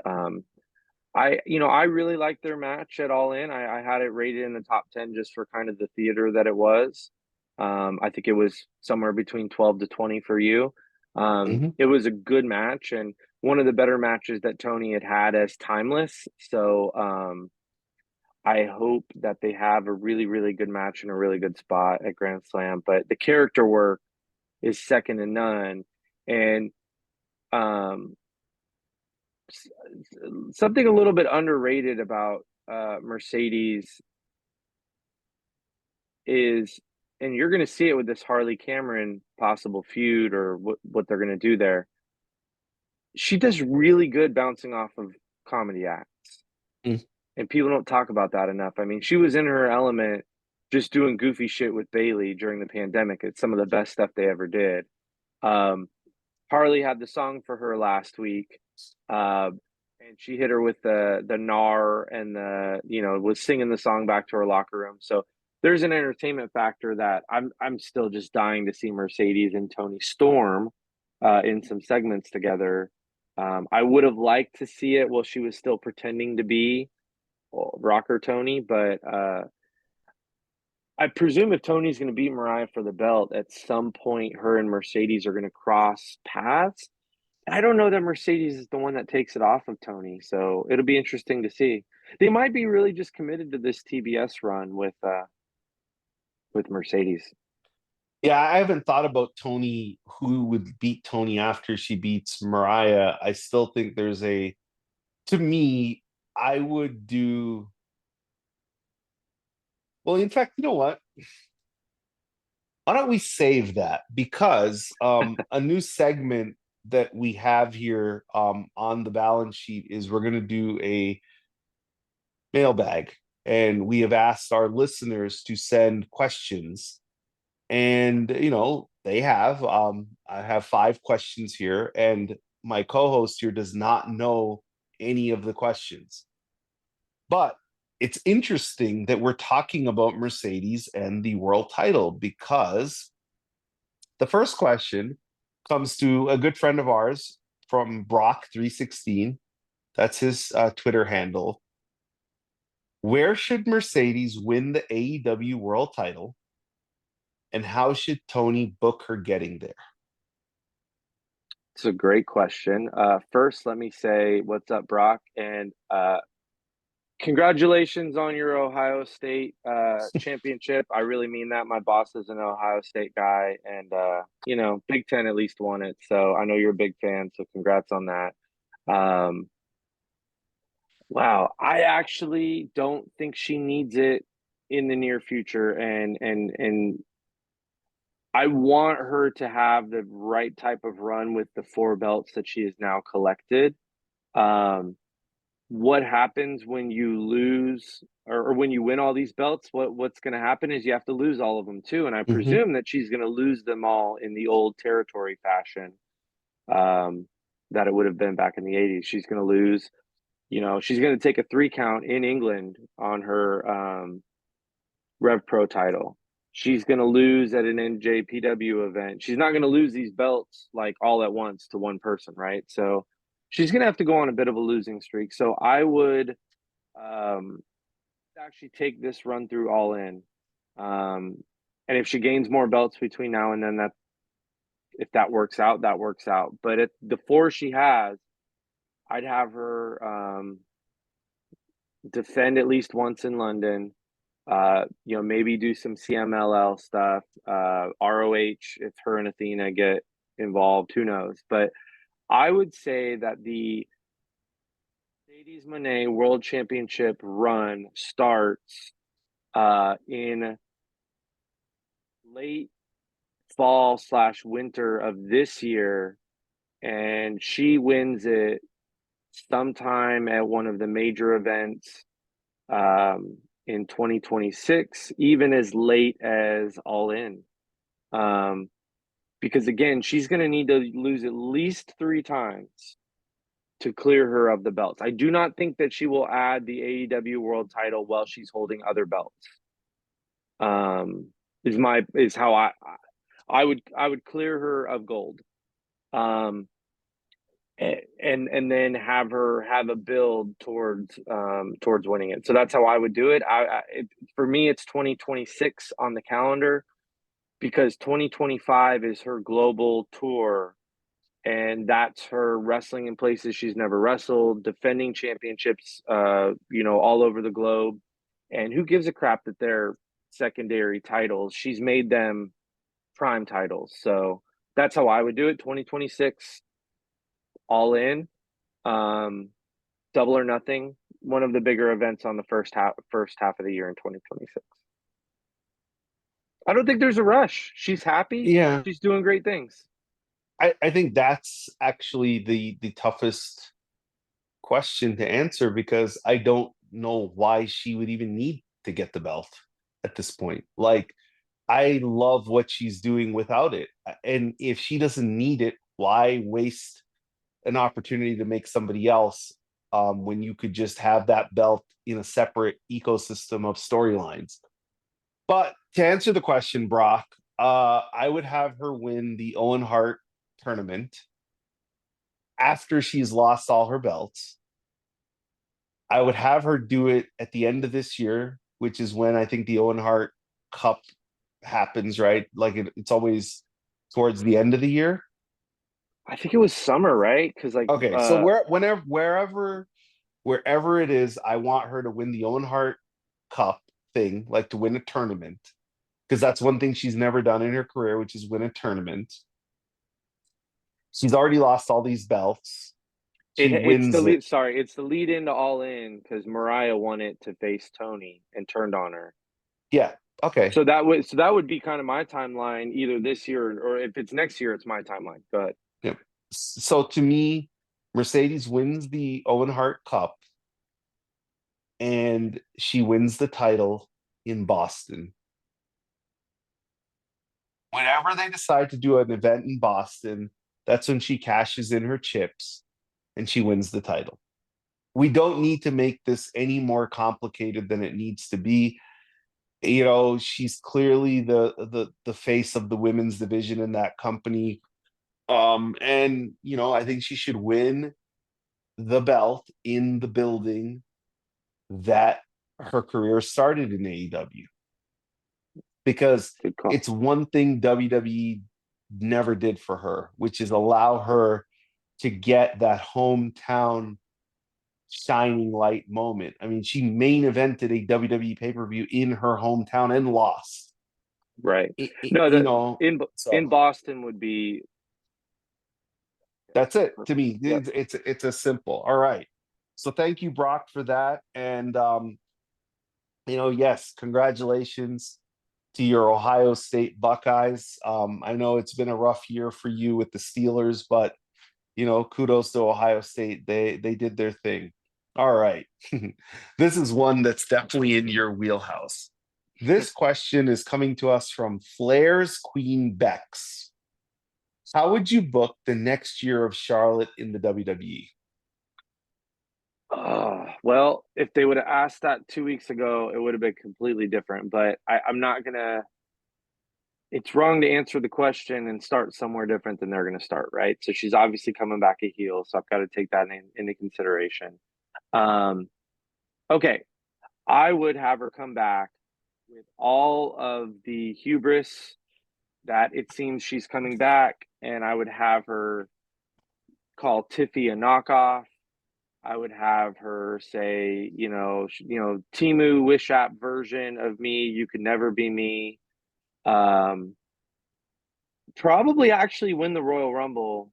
I really liked their match at All In. I had it rated in the top 10 just for kind of the theater that it was. I think it was somewhere between 12 to 20 for you. Mhm. It was a good match and one of the better matches that Toni had as Timeless. So I hope that they have a really, really good match in a really good spot at Grand Slam. But the character work is second to none. And um, something a little bit underrated about Mercedes is, and you're going to see it with this Harley Cameron possible feud or what they're going to do there. She does really good bouncing off of comedy acts, Mm. and people don't talk about that enough. I mean, she was in her element just doing goofy shit with Bailey during the pandemic. It's some of the best stuff they ever did. Um, Harley had the song for her last week, and she hit her with the gnar and was singing the song back to her locker room. So there's an entertainment factor that I'm still just dying to see Mercedes and Toni Storm in some segments together. I would have liked to see it while she was still pretending to be Rocker Toni, but I presume if Toni's going to beat Mariah for the belt, at some point her and Mercedes are going to cross paths. I don't know that Mercedes is the one that takes it off of Tony, so it'll be interesting to see. They might be really just committed to this TBS run with Mercedes. Yeah, I haven't thought about Tony, who would beat Tony after she beats Mariah. I still think there's a, to me, I would do, well, in fact, you know what? Why don't we save that? Because a new segment that we have here on the balance sheet is we're going to do a mailbag. And we have asked our listeners to send questions. And, they have. I have 5 questions here, and my co host here does not know any of the questions. But it's interesting that we're talking about Mercedes and the world title because the first question comes to a good friend of ours from Brock316. That's his Twitter handle. Where should Mercedes win the AEW world title? And how should Toni book her getting there? It's a great question. First, let me say what's up, Brock, and congratulations on your Ohio State championship. I really mean that. My boss is an Ohio State guy, and Big Ten at least won it, so I know you're a big fan. So congrats on that. Um, wow, I actually don't think she needs it in the near future, and I want her to have the right type of run with the 4 belts that she has now collected. Um, what happens when you lose or when you win all these belts? What's going to happen is you have to lose all of them too, and I Mm-hmm. presume that she's going to lose them all in the old territory fashion, um, that it would have been back in the 80s. She's going to lose. She's going to take a 3 count in England on her Rev Pro title. She's going to lose at an NJPW event. She's not going to lose these belts like all at once to one person, right? So she's going to have to go on a bit of a losing streak. So I would actually take this run through all in. And if she gains more belts between now and then, that if that works out, that works out. But at the 4 she has, I'd have her defend at least once in London. Maybe do some CMLL stuff, ROH if her and Athena get involved, who knows? But I would say that the Mercedes Moné World Championship run starts in late fall/winter of this year, and she wins it sometime at one of the major events in 2026, even as late as All In. Because again, she's going to need to lose at least 3 times to clear her of the belts. I do not think that she will add the AEW world title while she's holding other belts. Is how I would clear her of gold. And then have her have a build towards winning it. So that's how I would do it. For me, it's 2026 on the calendar because 2025 is her global tour, and that's her wrestling in places she's never wrestled, defending championships, all over the globe. And who gives a crap that they're secondary titles? She's made them prime titles. So that's how I would do it. 2026 all in. Um, Double or Nothing, one of the bigger events on the first half of the year in 2026. I don't think there's a rush. She's happy. Yeah, She's doing great things. I think that's actually the toughest question to answer because I don't know why she would even need to get the belt at this point. Like, I love what she's doing without it. And if she doesn't need it, why waste an opportunity to make somebody else when you could just have that belt in a separate ecosystem of storylines? But to answer the question, Brock, I would have her win the Owen Hart tournament after she's lost all her belts. I would have her do it at the end of this year, which is when I think the Owen Hart Cup happens, right? Like it's always towards the end of the year. I think it was summer, right? Because like Okay, so wherever it is, I want her to win the Owen Hart Cup thing, like to win a tournament, because that's one thing she's never done in her career, which is win a tournament. She's already lost all these belts. She it's the wins it. lead. Sorry, it's the lead into All In because Mariah won it to face Toni and turned on her. Yeah. Okay. So that would be kind of my timeline either this year or if it's next year, it's my timeline. But Yep. So to me, Mercedes wins the Owen Hart Cup and she wins the title in Boston. Whenever they decide to do an event in Boston, that's when she cashes in her chips and she wins the title. We don't need to make this any more complicated than it needs to be. You know, she's clearly the face of the women's division in that company. And you know, I think she should win the belt in the building that her career started in AEW, because good call. it's one thing WWE never did for her, which is allow her to get that hometown shining light moment. I mean, she main evented a WWE pay-per-view in her hometown and lost. Right. No, You the know, in so Boston would be that's it to perfect. me. Yep. It's a simple. All right. So thank you, Brock, for that. And you know, yes, congratulations to your Ohio State Buckeyes. I know it's been a rough year for you with the Steelers, but you know, kudos to Ohio State. They did their thing. All right. This is one that's definitely in your wheelhouse. This question is coming to us from Flair's Queen Bex. How would you book the next year of Charlotte in the WWE? Well, if they would have asked that 2 weeks ago, it would have been completely different. But I'm not gonna. It's wrong to answer the question and start somewhere different than they're gonna start, right? So she's obviously coming back a heel, so I've got to take that into consideration. Um, okay, I would have her come back with all of the hubris that it seems she's coming back, and I would have her call Tiffy a knockoff. I would have her say, Timu Wish App version of me. You could never be me. Um, Probably actually win the Royal Rumble.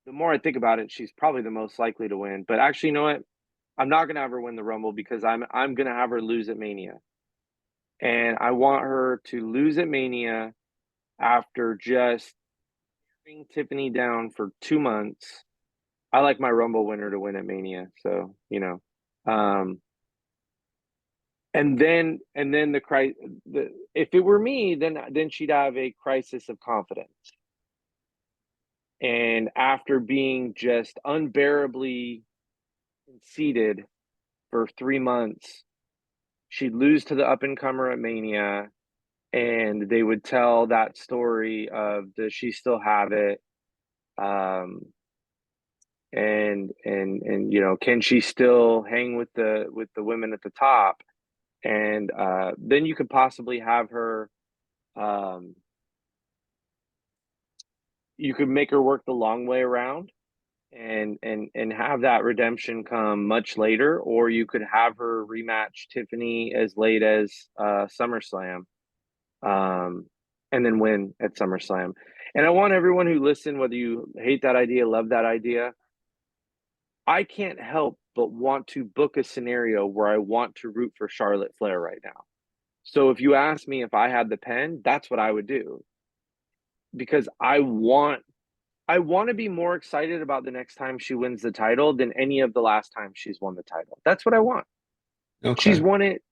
The more I think about it, she's probably the most likely to win. But actually, you know what? I'm not gonna have her win the Rumble because I'm gonna have her lose at Mania, and I want her to lose at Mania after just staring Tiffany down for 2 months. I like my Rumble winner to win at Mania, so um, and then if it were me, then she'd have a crisis of confidence. And after being just unbearably conceited for 3 months, she'd lose to the up and comer at Mania, and they would tell that story of does she still have it? Um, and can she still hang with the women at the top? And then you could possibly have her. Um, you could make her work the long way around and have that redemption come much later, or you could have her rematch Tiffany as late as SummerSlam, um, and then win at SummerSlam. And I want everyone who listen, whether you hate that idea, love that idea, I can't help but want to book a scenario where I want to root for Charlotte Flair right now. So if you ask me if I had the pen, that's what I would do because I want to be more excited about the next time she wins the title than any of the last times she's won the title. That's what I want. She's Okay. won it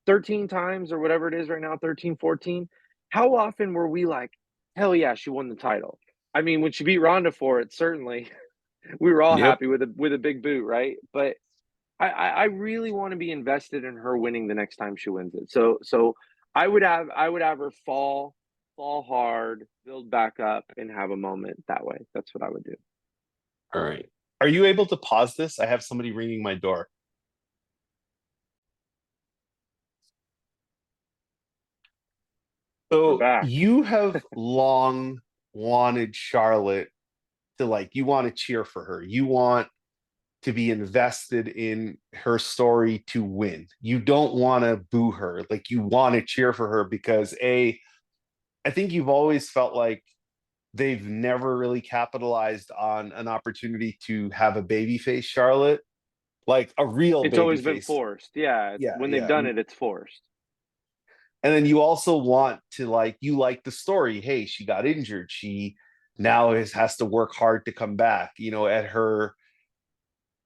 13 times or whatever it is right now, 13, 14. How often were we like, hell yeah, she won the title? I mean, when she beat Ronda for it, certainly we were all Yep. happy with a big boot, right? But I really want to be invested in her winning the next time she wins it. So I would have her fall hard, build back up, and have a moment that way. That's what I would do. All right. Are you able to pause this? I have somebody ringing my door. We're So back. you have long wanted Charlotte to, like, you want to cheer for her. You want to be invested in her story to win. You don't want to boo her. Like, you want to cheer for her because I think you've always felt like they've never really capitalized on an opportunity to have a babyface Charlotte, like a real It's always been babyface. forced. Yeah, Yeah, when they've yeah. done it, it's forced. And then you also want to, like, you like the story. Hey, she got injured. She now has to work hard to come back. At her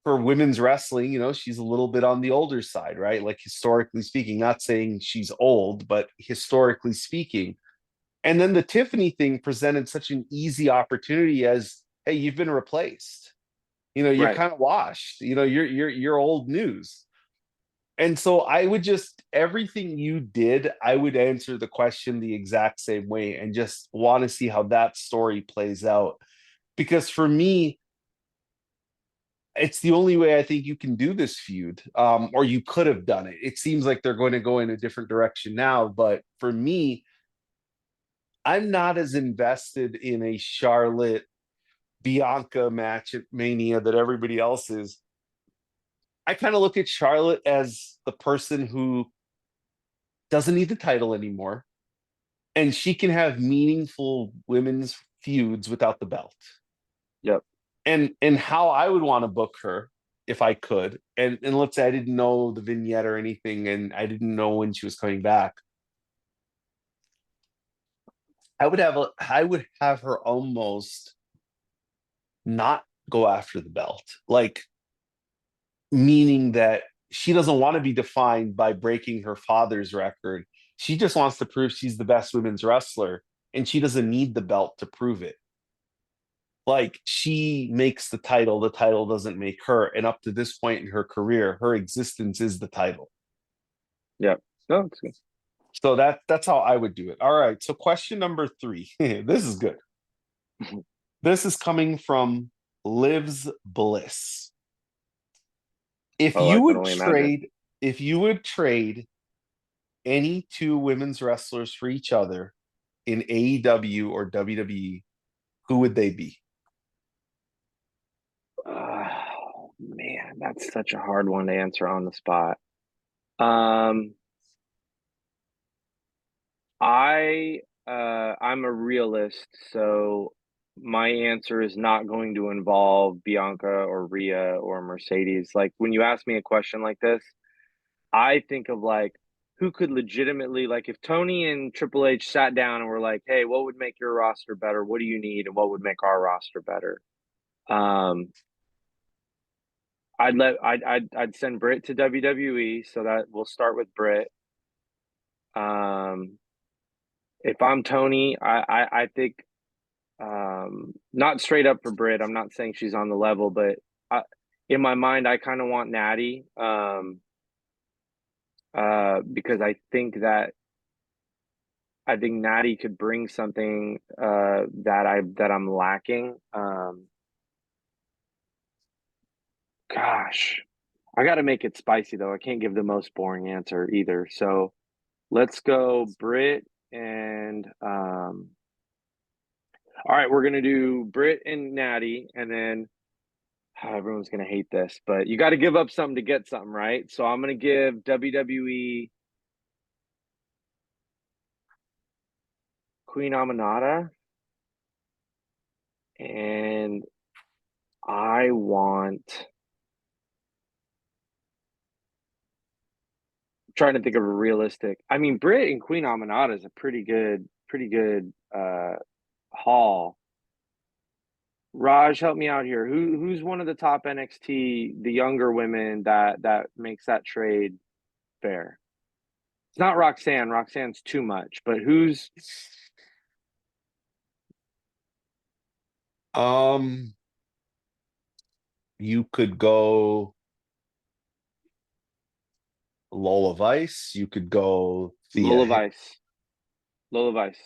for women's wrestling, she's a little bit on the older side, right? Like, historically speaking, not saying she's old, but historically speaking. And then the Tiffany thing presented such an easy opportunity as, hey, you've been replaced. You're Right. kind of washed. You're old news. And so I would just, everything you did, I would answer the question the exact same way and just want to see how that story plays out. Because for me, it's the only way I think you can do this feud, or you could have done it. It seems like they're going to go in a different direction now, but for me, I'm not as invested in a Charlotte Bianca match at Mania that everybody else is. I kind of look at Charlotte as the person who doesn't need the title anymore, and she can have meaningful women's feuds without the belt. Yep. And how I would want to book her if I could, and let's say I didn't know the vignette or anything, and I didn't know when she was coming back. I would have her almost not go after the belt, like, meaning that she doesn't want to be defined by breaking her father's record. She just wants to prove she's the best women's wrestler, and she doesn't need the belt to prove it. Like, she makes the title doesn't make her. And up to this point in her career, her existence is the title. Yep. No, it's good. So that's how I would do it. All right. So question number 3. This is good. This is coming from Lives Bliss. If Oh, you I can would only imagine. trade, if you would trade any two women's wrestlers for each other in AEW or WWE, who would they be? Oh man, that's such a hard one to answer on the spot. Um, I'm a realist, so my answer is not going to involve Bianca or Rhea or Mercedes. Like when you ask me a question like this, I think of like who could legitimately, like if Tony and Triple H sat down and were like, "Hey, what would make your roster better? What do you need, and what would make our roster better?" Um, I'd send Britt to WWE, so that we'll start with Britt. Um, if I'm Tony, I think not straight up for Britt. I'm not saying she's on the level, but I, in my mind, I kind of want Natty because I think Natty could bring something that I'm lacking. Gosh, I got to make it spicy though. I can't give the most boring answer either. So let's go Britt and all right, we're gonna do Britt and Natty, and then everyone's gonna hate this, but you got to give up something to get something, right? So I'm gonna give WWE Queen Aminata, and I want. Trying to think of a realistic. I mean, Britt and Queen Aminata is a pretty good haul. Raj, help me out here. Who's one of the top NXT, the younger women that makes that trade fair? It's not Roxanne. Roxanne's too much, but who's Um, you could go Lola Vice. You could go Lola Thea. Vice? Lola Vice.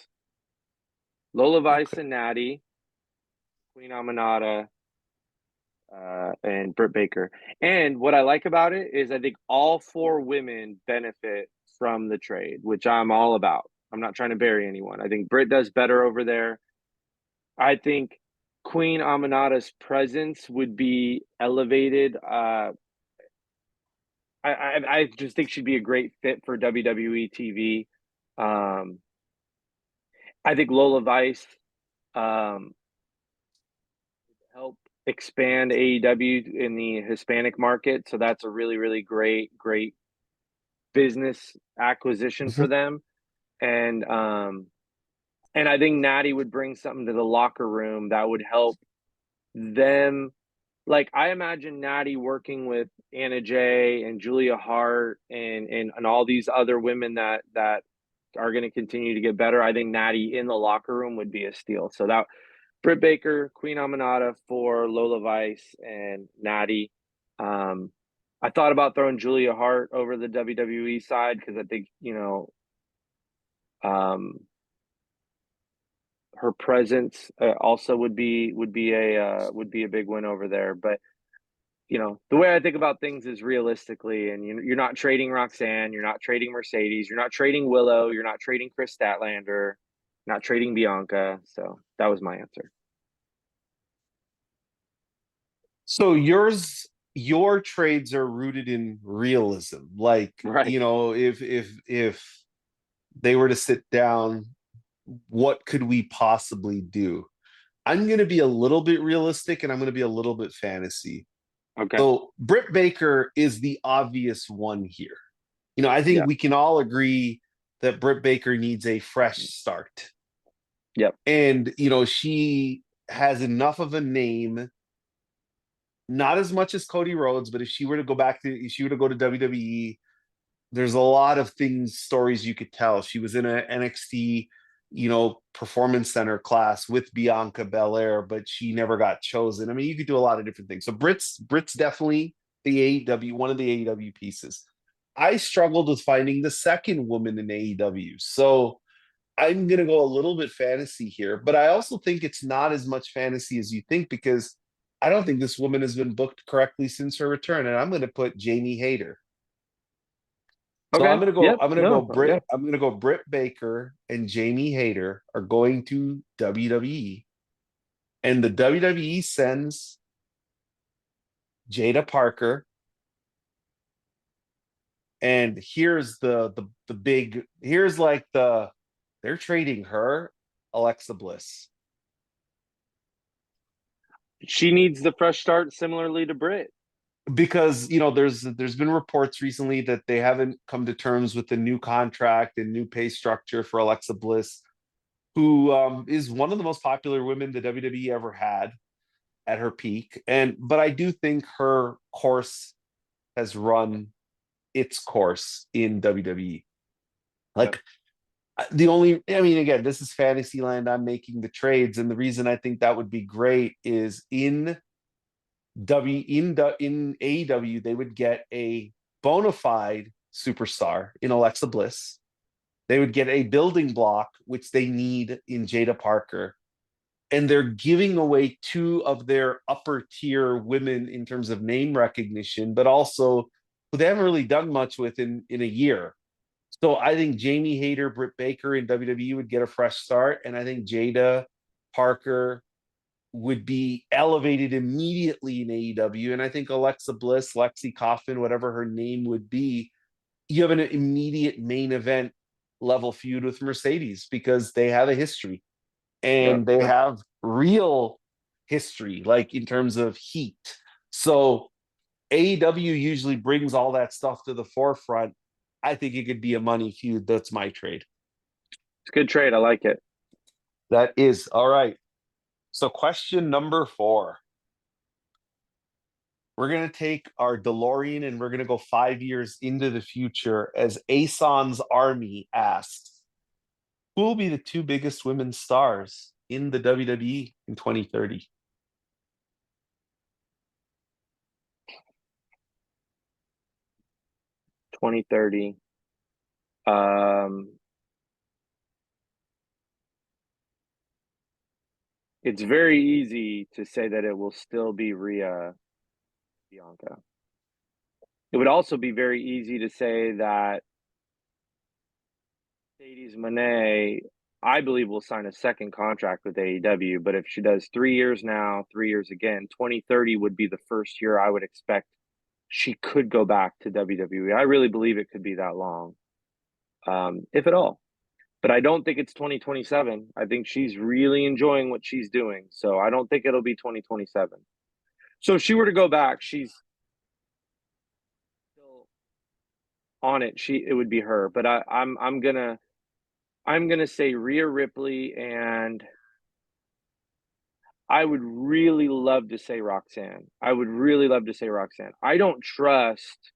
Lola Vice Okay. and Natty, Queen Aminata, and Britt Baker. And what I like about it is I think all four women benefit from the trade, which I'm all about. I'm not trying to bury anyone. I think Britt does better over there. I think Queen Aminata's presence would be elevated. I just think she'd be a great fit for WWE TV. Um, I think Lola Vice um, help expand AEW in the Hispanic market, so that's a really really great business acquisition for them. And and I think Natty would bring something to the locker room that would help them. Like I imagine Natty working with Anna Jay and Julia Hart and all these other women that are going to continue to get better. I think Natty in the locker room would be a steal. So that Britt Baker, Queen Aminata for Lola Vice and Natty. Um, I thought about throwing Julia Hart over the WWE side because I think um, her presence also would be a big win over there. But the way I think about things is realistically, and you're not trading Roxanne, you're not trading Mercedes, you're not trading Willow, you're not trading Chris Statlander, not trading Bianca. So that was my answer. So your trades are rooted in realism. Like, Right. if they were to sit down, what could we possibly do? I'm going to be a little bit realistic and I'm going to be a little bit fantasy. Okay. So Britt Baker is the obvious one here. I think Yeah. we can all agree that Britt Baker needs a fresh start. Yep. And, she has enough of a name, not as much as Cody Rhodes, but if she were to go to WWE, there's a lot of stories you could tell. She was in a NXT, performance center class with Bianca Belair, but she never got chosen. I mean, you could do a lot of different things. So Britt's definitely one of the AEW pieces. I struggled with finding the second woman in AEW. So I'm gonna go a little bit fantasy here, but I also think it's not as much fantasy as you think because I don't think this woman has been booked correctly since her return. And I'm gonna put Jamie Hayter. So Okay. Yep. No. Yeah. I'm gonna go Britt Baker and Jamie Hayter are going to WWE, and the WWE sends Jada Parker. And here's the big here's like they're trading her Alexa Bliss. She needs the fresh start, similarly to Britt. Because there's been reports recently that they haven't come to terms with the new contract and new pay structure for Alexa Bliss, who is one of the most popular women the WWE ever had at her peak. But I do think her course has run its course in WWE. Yep. Like, I mean, again, this is fantasy land. I'm making the trades, and the reason I think that would be great is in AEW they would get a bona fide superstar in Alexa Bliss. They would get a building block which they need in Jada Parker, and they're giving away two of their upper tier women in terms of name recognition, but also who they haven't really done much with in a year. So I think Jamie Hayter, Britt Baker in WWE would get a fresh start, and I think Jada Parker would be elevated immediately in AEW. And I think Alexa Bliss, Lexi Coffin, whatever her name would be, you have an immediate main event level feud with Mercedes because they have a history Yep. and they have real history, like in terms of heat. So AEW usually brings all that stuff to the forefront. I think it could be a money feud. That's my trade. It's a good trade. I like it. That is all right. So, question number 4. We're going to take our DeLorean and we're going to go 5 years into the future as Ason's Army asks, who will be the two biggest women stars in the WWE in 2030? 2030. Um, it's very easy to say that it will still be Rhea Bianca. It would also be very easy to say that Mercedes Monet I believe will sign a second contract with AEW. But if she does 3 years now, 3 years again, 2030 would be the first year I would expect she could go back to WWE. I really believe it could be that long, if at all. But I don't think it's 2027. I think she's really enjoying what she's doing. So I don't think it'll be 2027. So if she were to go back, she's still on it. It would be her. But I'm gonna say Rhea Ripley, and I would really love to say Roxanne. I would really love to say Roxanne. I don't trust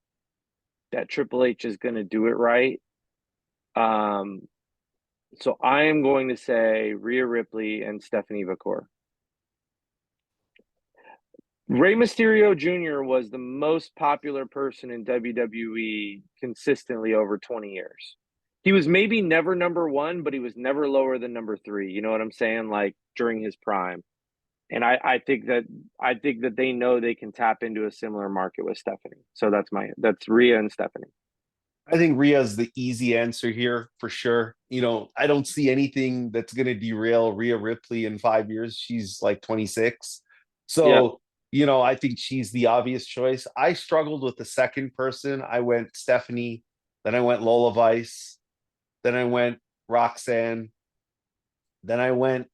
that Triple H is gonna do it right. So I am going to say Rhea Ripley and Stephanie Vacour. Rey Mysterio Jr. was the most popular person in WWE consistently over 20 years. He was maybe never number one, but he was never lower than number three. You know what I'm saying? Like during his prime. And I think that they know they can tap into a similar market with Stephanie. So that's Rhea and Stephanie. I think Rhea's the easy answer here for sure. I don't see anything that's going to derail Rhea Ripley in 5 years. She's like 26. Yep. So, I think she's the obvious choice. I struggled with the second person. I went Stephanie, then I went Lola Vice, then I went Roxanne, then I went,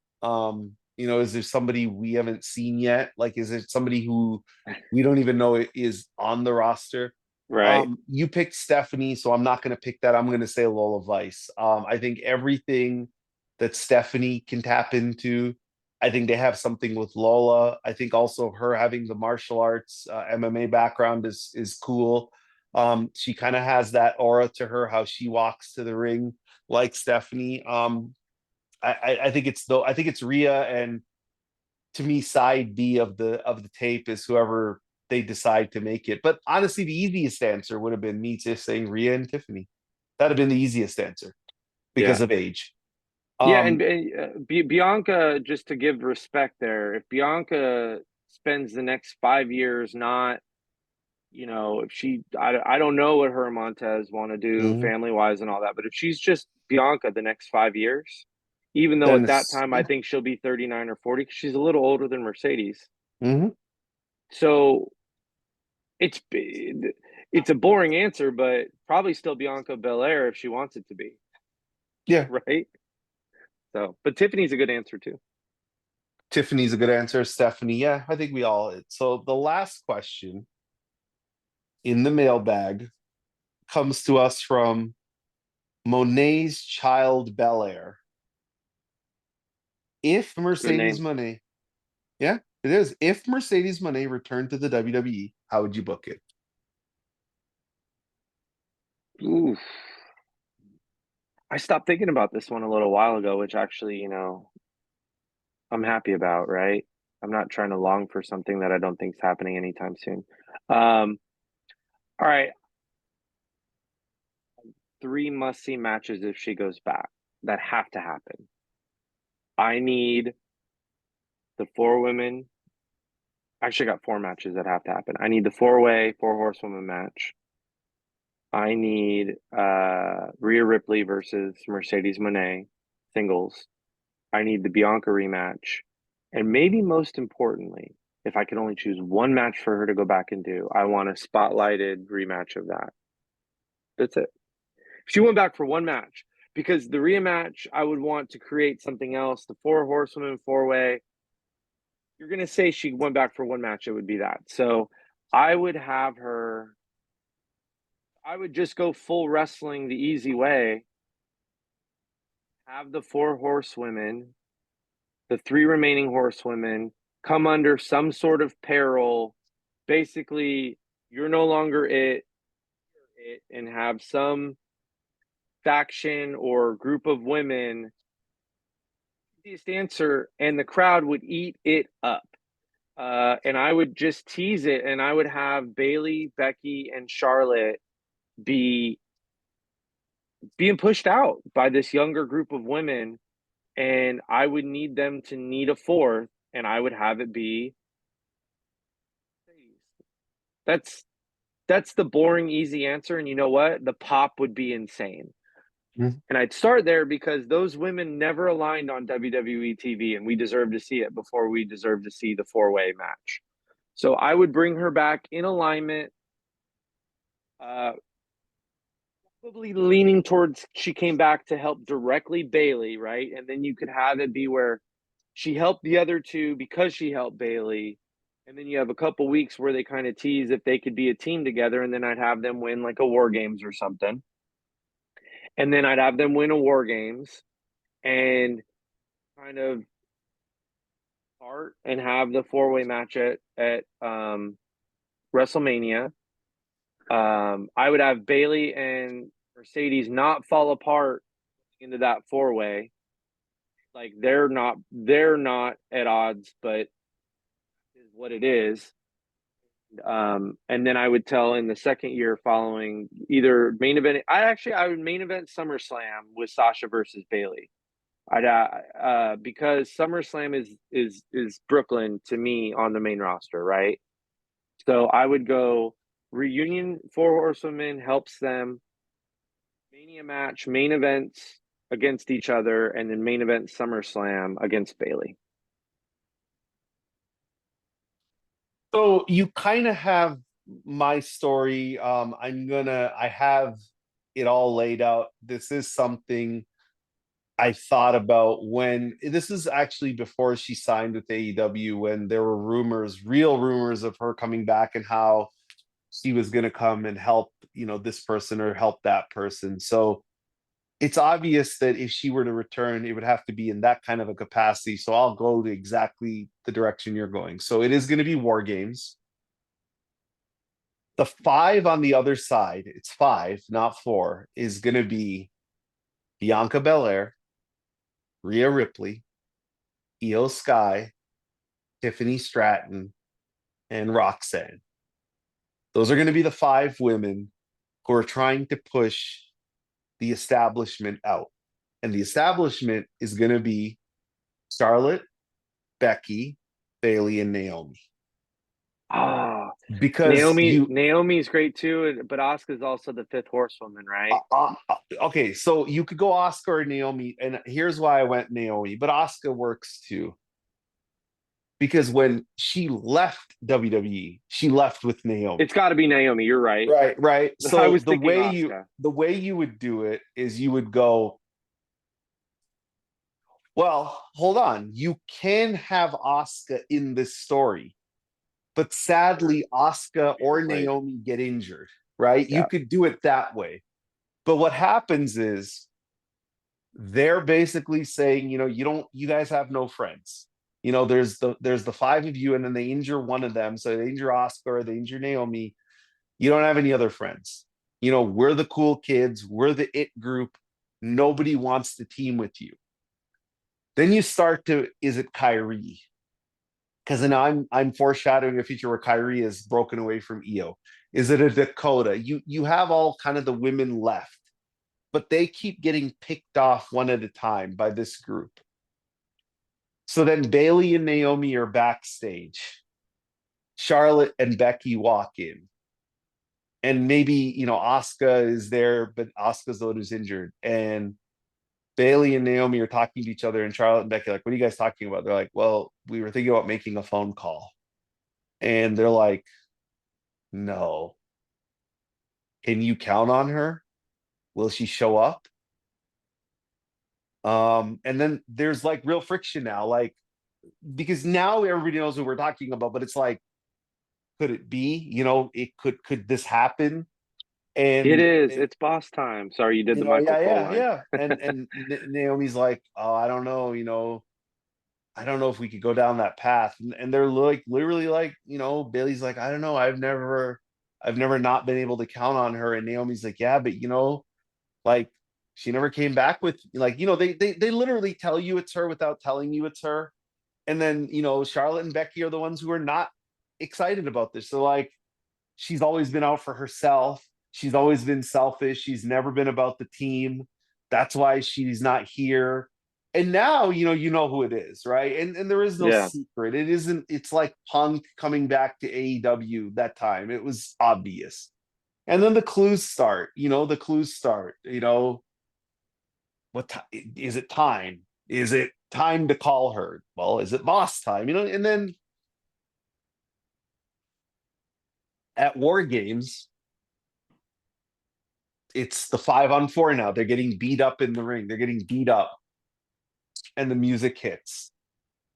is there somebody we haven't seen yet? Like, is it somebody who we don't even know is on the roster? Right. You picked Stephanie, so I'm not going to pick that. I'm going to say Lola Vice. I think everything that Stephanie can tap into, I think they have something with Lola. I think also her having the martial arts, MMA background is cool. She kind of has that aura to her, how she walks to the ring like Stephanie. I think it's Rhea, and to me, side B of the tape is whoever they decide to make it. But honestly, the easiest answer would have been me just saying Rhea and Tiffany. That'd have been the easiest answer because Yeah. of age. Yeah, Um, Bianca, just to give respect there, if Bianca spends the next 5 years not, if I don't know what her and Montez want to do mhm. family wise and all that, but if she's just Bianca the next 5 years, even though Then at that it's time I yeah. think she'll be 39 or 40, 'cause she's a little older than Mercedes. Mhm. So it's a boring answer, but probably still Bianca Belair if she wants it to be, Yeah. right? So, but Tiffany's a good answer too. Tiffany's a good answer. Stephanie, yeah, I think we all. So the last question in the mailbag comes to us from Monet's child Belair. If Good Mercedes name. Monet, yeah, it is. If Mercedes Monet returned to the WWE, how would you book it? Ooh, I stopped thinking about this one a little while ago, which actually, I'm happy about, right? I'm not trying to long for something that I don't think is happening anytime soon. Um, all right, three must-see matches if she goes back that have to happen. I need the four women. Actually, I got four matches that have to happen. I need the four-way, four horsewoman match. I need Rhea Ripley versus Mercedes Moné singles. I need the Bianca rematch. And maybe most importantly, if I could only choose one match for her to go back and do, I want a spotlighted rematch of that. That's it. If she went back for one match, because the rematch, I would want to create something else. The four horsewomen four way. You're going to say she went back for one match, it would be that. So I would have her, I would just go full wrestling the easy way, have the four horsewomen, the three remaining horsewomen come under some sort of peril. Basically, you're no longer it, and have some faction or group of women. Easiest answer, and the crowd would eat it up. And I would just tease it, and I would have Bailey, Becky, and Charlotte be being pushed out by this younger group of women, and I would need them to need a fourth, and I would have it be. That's that's the boring, easy answer, and you know what? The pop would be insane. Mhm. And I'd start there because those women never aligned on WWE TV, and we deserve to see it before we deserve to see the four-way match. So I would bring her back in alignment, uh, probably leaning towards she came back to help directly Bailey, right? And then you could have it be where she helped the other two because she helped Bailey. And then you have a couple weeks where they kind of tease if they could be a team together, and then I'd have them win like a War Games or something. And then I'd have them win a War Games and kind of start and have the four-way match at WrestleMania. I would have Bailey and Mercedes not fall apart into that four-way. Like they're not at odds, but is what it is. And then I would tell in the second year following either main event. I would main event SummerSlam with Sasha versus Bailey. I'd because SummerSlam is Brooklyn to me on the main roster, right? So I would go reunion four horsewomen helps them, Mania match, main events against each other, and then main event SummerSlam against Bailey. So you kind of have my story. I have it all laid out. This is something I thought about when this is actually before she signed with AEW, when there were rumors, real rumors of her coming back and how she was going to come and help, this person or help that person. So it's obvious that if she were to return, it would have to be in that kind of a capacity. So I'll go to exactly the direction you're going. So it is going to be War Games. The five on the other side, it's five, not four, is going to be Bianca Belair, Rhea Ripley, Io Sky, Tiffany Stratton, and Roxanne. Those are going to be the five women who are trying to push the establishment out. And the establishment is going to be Charlotte, Becky, Bailey, and Naomi. Ah, Because Naomi's great too, but Asuka's also the fifth horsewoman, right? okay, so you could go Asuka or Naomi, and here's why I went Naomi, but Asuka works too. Because when she left WWE, she left with Naomi. It's got to be Naomi. You're right. Right, right. I So was thinking Asuka. the way you would do it is you would go, well, hold on. You can have Asuka in this story, but sadly, Asuka or Right. Naomi get injured, right? You Yeah. could do it that way. But what happens is they're basically saying, you guys have no friends. There's the five of you, and then they injure one of them. So they injure Asuka or they injure Naomi. You don't have any other friends. We're the cool kids, we're the it group. Nobody wants to team with you. Then you start to, is it Kyrie? Because then I'm foreshadowing a future where Kyrie is broken away from Io. Is it a Dakota? You have all kind of the women left, but they keep getting picked off one at a time by this group. So then Bailey and Naomi are backstage. Charlotte and Becky walk in. And maybe, Asuka is there, but Asuka's the one who's injured. And Bailey and Naomi are talking to each other, and Charlotte and Becky are like, what are you guys talking about? They're like, well, we were thinking about making a phone call. And they're like, no. Can you count on her? Will she show up? And then there's like real friction now, like, because now everybody knows who we're talking about, but it's like, could it be? Could this happen? It And, is. and It's boss time. Sorry, you did the Michael yeah, Cole yeah, line. yeah. And Naomi's like, oh, I don't know, I don't know if we could go down that path. And they're like literally like, Bailey's like, I don't know, I've never not been able to count on her. And Naomi's like, yeah, but like she never came back with, like, they literally tell you it's her without telling you it's her. And then, Charlotte and Becky are the ones who are not excited about this. So like, she's always been out for herself. She's always been selfish. She's never been about the team. That's why she's not here. And now, you know who it is, right? And there is no Yeah. secret. It isn't, it's like Punk coming back to AEW that time. It was obvious. And then the clues start, Is it time? Is it time to call her? Well, is it boss time? And then at War Games, it's the 5-on-4 now. They're getting beat up in the ring. They're getting beat up, and the music hits.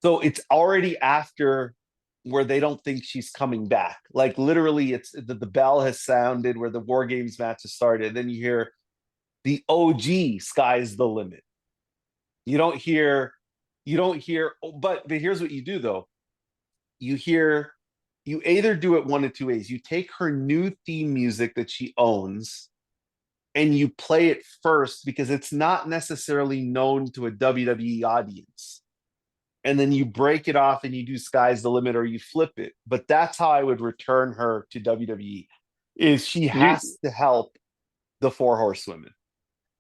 So it's already after where they don't think she's coming back. Like literally, it's the bell has sounded where the War Games match has started. Then you hear the OG "Sky's the Limit." You don't hear. But here's what you do though. You hear. You either do it one of two ways. You take her new theme music that she owns and you play it first because it's not necessarily known to a WWE audience. And then you break it off and you do "Sky's the Limit" or you flip it. But that's how I would return her to WWE is she You has to help the Four Horsewomen.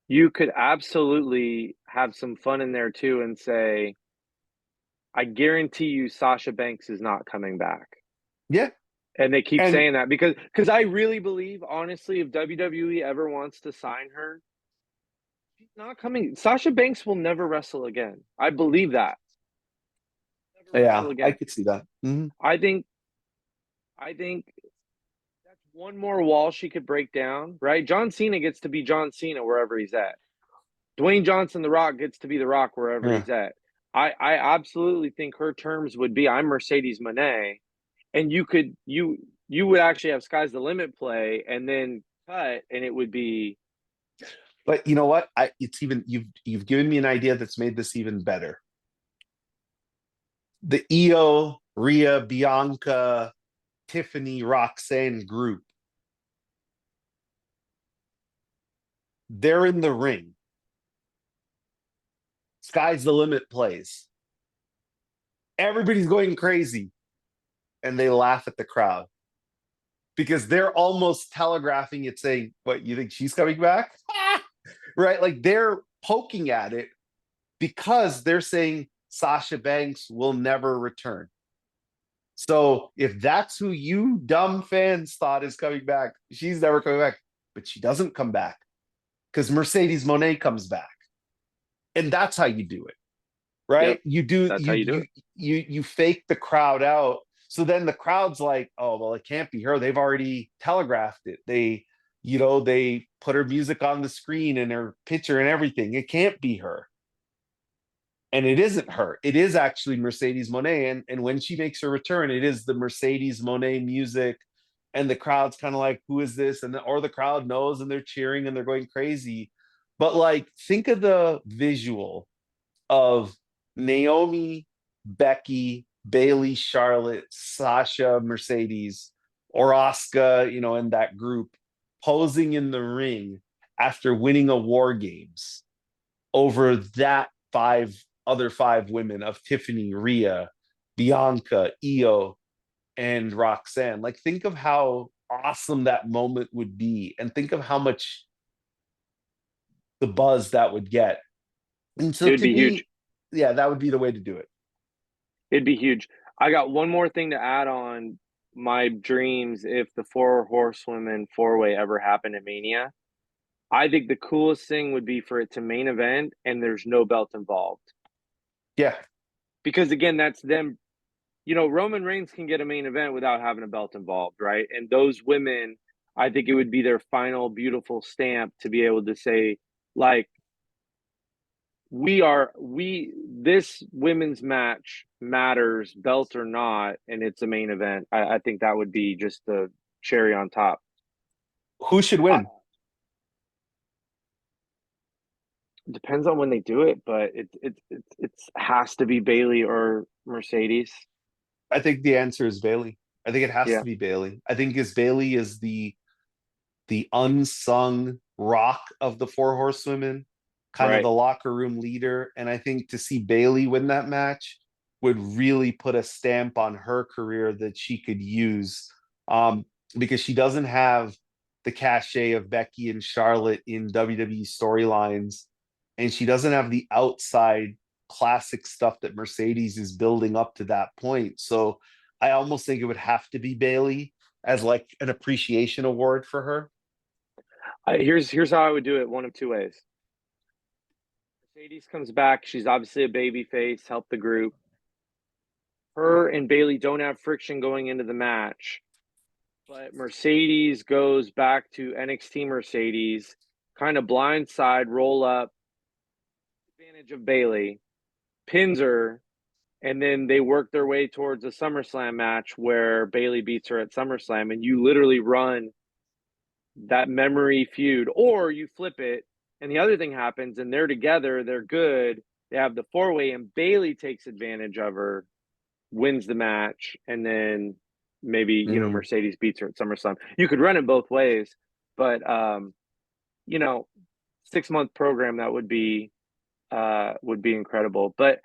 you could absolutely have some fun in there too and say, I guarantee you Sasha Banks is not coming back. Yeah. And they keep And saying that because I really believe, honestly, if WWE ever wants to sign her, she's not coming. Sasha Banks will never wrestle again. I believe that. Never yeah, wrestle I again. could see that. Mhm. I think I think that's one more wall she could break down, right? John Cena gets to be John Cena wherever he's at. Dwayne Johnson, The Rock, gets to be The Rock wherever Yeah. he's at. I absolutely think her terms would be I'm Mercedes Moné, and you would actually have Sky's the Limit play and then cut, and it would be But you know what? It's even you've given me an idea that's made this even better. The Io, Rhea, Bianca, Tiffany, Roxanne group. They're in the ring. "Sky's the Limit" plays. Everybody's going crazy. And they laugh at the crowd because they're almost telegraphing it, saying, "What, you think she's coming back?" Right? Like they're poking at it because they're saying Sasha Banks will never return. So if that's who you dumb fans thought is coming back, she's never coming back. But she doesn't come back because Mercedes Moné comes back. And that's how you do it. Right? yep, You do that's how you do it. you fake the crowd out. So then the crowd's like, "Oh, well, it can't be her. They've already telegraphed it. They put her music on the screen and her picture and everything. It can't be her." And it isn't her. It is actually Mercedes Moné. And when she makes her return, it is the Mercedes Moné music. And the crowd's kind of like, "Who is this?" Or the crowd knows and they're cheering and they're going crazy. But like, think of the visual of Naomi, Becky, Bailey, Charlotte, Sasha, Mercedes, or Asuka, in that group posing in the ring after winning a War Games over that other five women of Tiffany, Rhea, Bianca, Io, and Roxanne. Like, think of how awesome that moment would be, and think of how much the buzz that would get. And so It would to be huge. me, yeah, that would be the way to do it. It'd be huge. I got one more thing to add on my dreams if the four horsewomen four way ever happened at Mania. I think the coolest thing would be for it to main event and there's no belt involved. Yeah. Because again, that's them. Roman Reigns can get a main event without having a belt involved, right? And those women, I think it would be their final beautiful stamp to be able to say, like, this women's match matters, belt or not, and it's a main event. I think that would be just the cherry on top. Who should Uh, win? Depends on when they do it, but it has to be Bailey or Mercedes. I think the answer is Bailey. I think it has Yeah, to be Bailey. I think because Bailey is the unsung rock of the Four Horsewomen, kind of right. the locker room leader. And I think to see Bailey win that match would really put a stamp on her career that she could use. Because she doesn't have the cachet of Becky and Charlotte in WWE storylines, and she doesn't have the outside classic stuff that Mercedes is building up to that point. So I almost think it would have to be Bailey as like an appreciation award for her. Here's how I would do it. One of two ways. Mercedes comes back. She's obviously a baby face, help the group. Her and Bailey don't have friction going into the match, but Mercedes goes back to NXT Mercedes, kind of blindside, roll up, advantage of Bailey, pins her, and then they work their way towards a SummerSlam match where Bailey beats her at SummerSlam, and you literally run that memory feud, or you flip it, and the other thing happens, and they're together, they're good, they have the four-way, and Bailey takes advantage of her, wins the match, and then maybe Mm. Mercedes beats her at SummerSlam. You could run it both ways, but 6-month program that would be incredible. But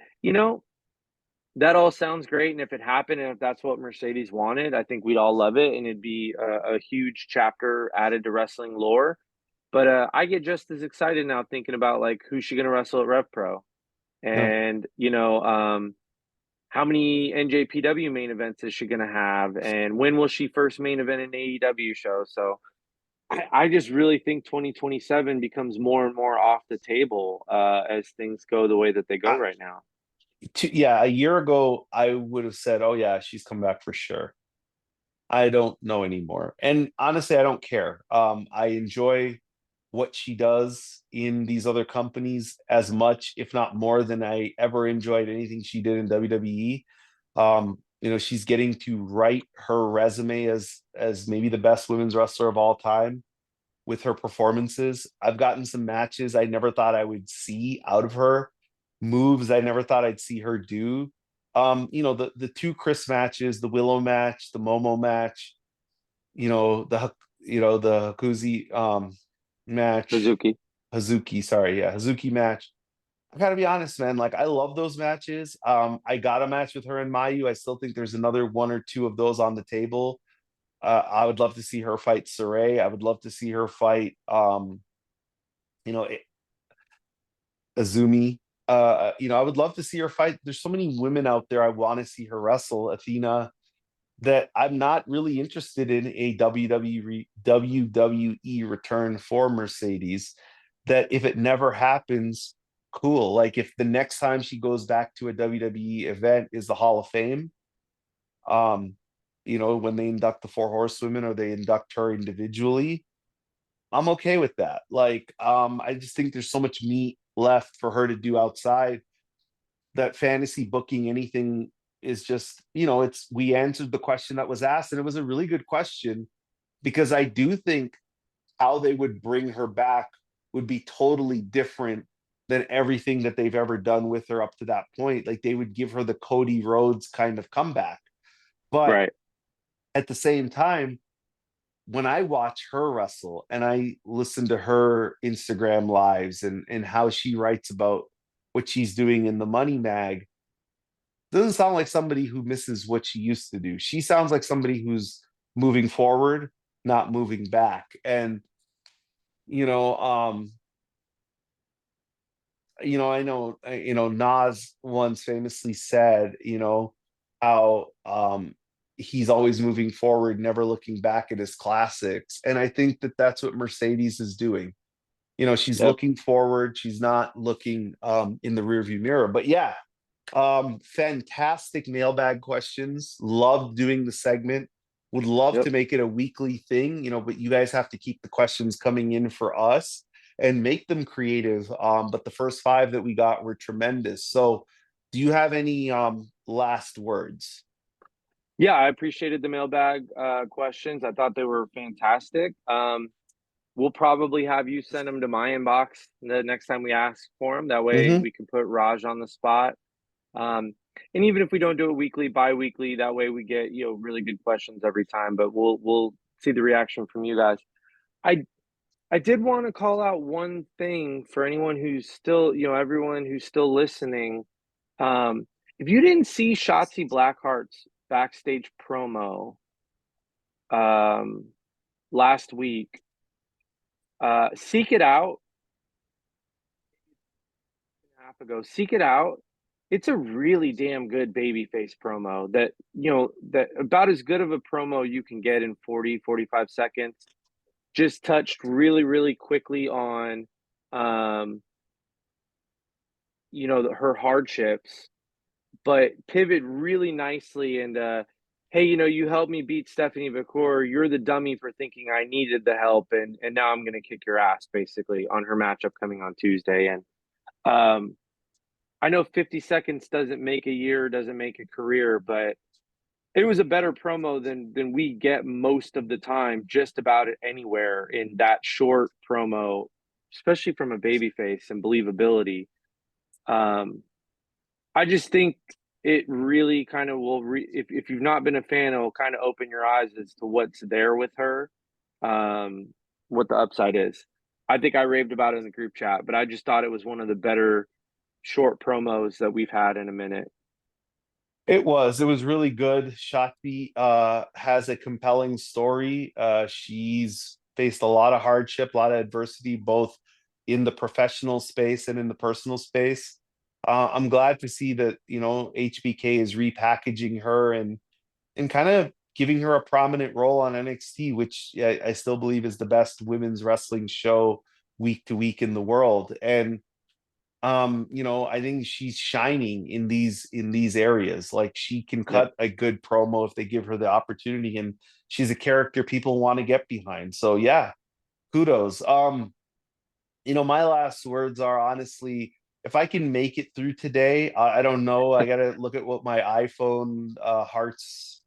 that all sounds great, and if it happened, and if that's what Mercedes wanted, I think we'd all love it, and it'd be a huge chapter added to wrestling lore. But I get just as excited now thinking about like who's she going to wrestle at Rev Pro, Yeah. and how many NJPW main events is she going to have, and when will she first main event an AEW show? So I just really think 2027 becomes more and more off the table as things go the way that they go I, right now. yeah, a year ago, I would have said, "Oh yeah, she's come back for sure." I don't know anymore, and honestly, I don't care. I enjoy what she does in these other companies as much, if not more, than I ever enjoyed anything she did in WWE. She's getting to write her resume as maybe the best women's wrestler of all time with her performances. I've gotten some matches I never thought I would see out of her, moves I never thought I'd see her do. The two Chris matches, the Willow match, the Momo match, the Hakuzi match, Suzuki. Hazuki, sorry, yeah, Hazuki match. I gotta be honest, man. Like I love those matches. I got a match with her in Mayu. I still think there's another one or two of those on the table. I would love to see her fight Saray. I would love to see her fight, you know, Azumi. I would love to see her fight. There's so many women out there I want to see her wrestle. Athena, that I'm not really interested in a WWE return for Mercedes. That if it never happens, cool. Like if the next time she goes back to a WWE event is the Hall of Fame, um, when they induct the four horsewomen or they induct her individually, I'm okay with that. Like, I just think there's so much meat left for her to do outside that fantasy booking anything is just, it's we answered the question that was asked, and it was a really good question because I do think how they would bring her back would be totally different than everything that they've ever done with her up to that point. Like they would give her the Cody Rhodes kind of comeback. But Right. at the same time, when I watch her wrestle and I listen to her Instagram lives and how she writes about what she's doing in the Money Mag, doesn't sound like somebody who misses what she used to do. She sounds like somebody who's moving forward, not moving back. And you know, I know, Nas once famously said, how he's always moving forward, never looking back at his classics. And I think that that's what Mercedes is doing. She's Yep. looking forward. She's not looking in the rearview mirror. But yeah, fantastic mailbag questions. Loved doing the segment. Would love Yep. to make it a weekly thing, but you guys have to keep the questions coming in for us and make them creative. But the first five that we got were tremendous. So, do you have any last words? Yeah, I appreciated the mailbag questions. I thought they were fantastic. We'll probably have you send them to my inbox the next time we ask for them. That way Mm-hmm. we can put Raj on the spot. Um, and even if we don't do it weekly, bi-weekly, that way we get really good questions every time. But we'll see the reaction from you guys. I I did want to call out one thing for anyone who's still, everyone who's still listening. If you didn't see Shotzi Blackheart's backstage promo um, last week, seek it out. Half ago, seek it out. It's a really damn good babyface promo that about as good of a promo you can get in 40-45 seconds. Just touched really, really quickly on um, her hardships, but pivot really nicely and hey, you helped me beat Stephanie Vacour. You're the dummy for thinking I needed the help, and now I'm gonna kick your ass basically on her matchup coming on Tuesday. And um I know 50 seconds doesn't make a year, doesn't make a career, but it was a better promo than we get most of the time, just about anywhere in that short promo, especially from a babyface and believability. Um, I just think it really kind of will if you've not been a fan, it will kind of open your eyes as to what's there with her, um, what the upside is. I think I raved about it in the group chat, but I just thought it was one of the better short promos that we've had in a minute. It was really good. Shakti has a compelling story. She's faced a lot of hardship, a lot of adversity, both in the professional space and in the personal space. I'm glad to see that, HBK is repackaging her and kind of giving her a prominent role on NXT, which I still believe is the best women's wrestling show week to week in the world. And I think she's shining in these areas. Like, she can Yep, cut a good promo if they give her the opportunity, and she's a character people want to get behind. So yeah, kudos. My last words are, honestly, if I can make it through today, I don't know. I gotta look at what my iPhone hearts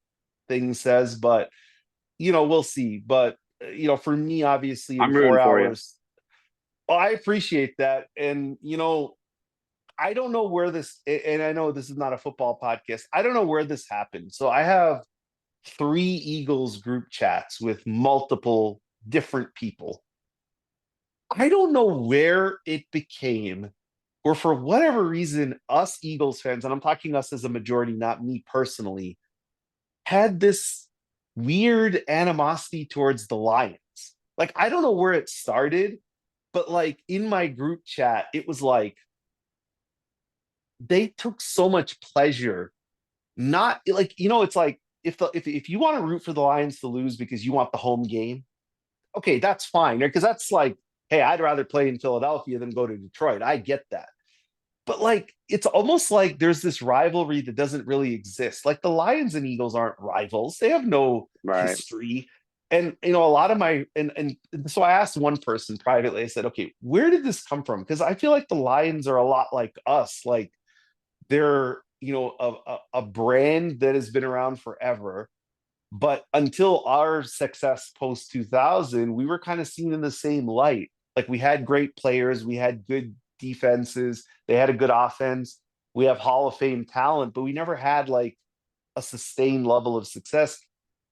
thing says, but we'll see. But for me, obviously, in I'm four rooting for you. hours, well, I appreciate that. And I don't know where this, and I know this is not a football podcast. I don't know where this happened. So I have three Eagles group chats with multiple different people. I don't know where it became, or for whatever reason, us Eagles fans, and I'm talking us as a majority, not me personally, had this weird animosity towards the Lions. Like, I don't know where it started, but like in my group chat, it was like they took so much pleasure. Not like, it's like, if you want to root for the Lions to lose because you want the home game, okay, that's fine. Because that's like, hey, I'd rather play in Philadelphia than go to Detroit. I get that. But like, it's almost like there's this rivalry that doesn't really exist. Like, the Lions and Eagles aren't rivals. They have no Right. history. And a lot of my and so I asked one person privately, I said, okay, where did this come from? Because I feel like the Lions are a lot like us. Like, they're a brand that has been around forever, but until our success post 2000, we were kind of seen in the same light. Like, we had great players, we had good defenses, they had a good offense, we have Hall of Fame talent, but we never had like a sustained level of success.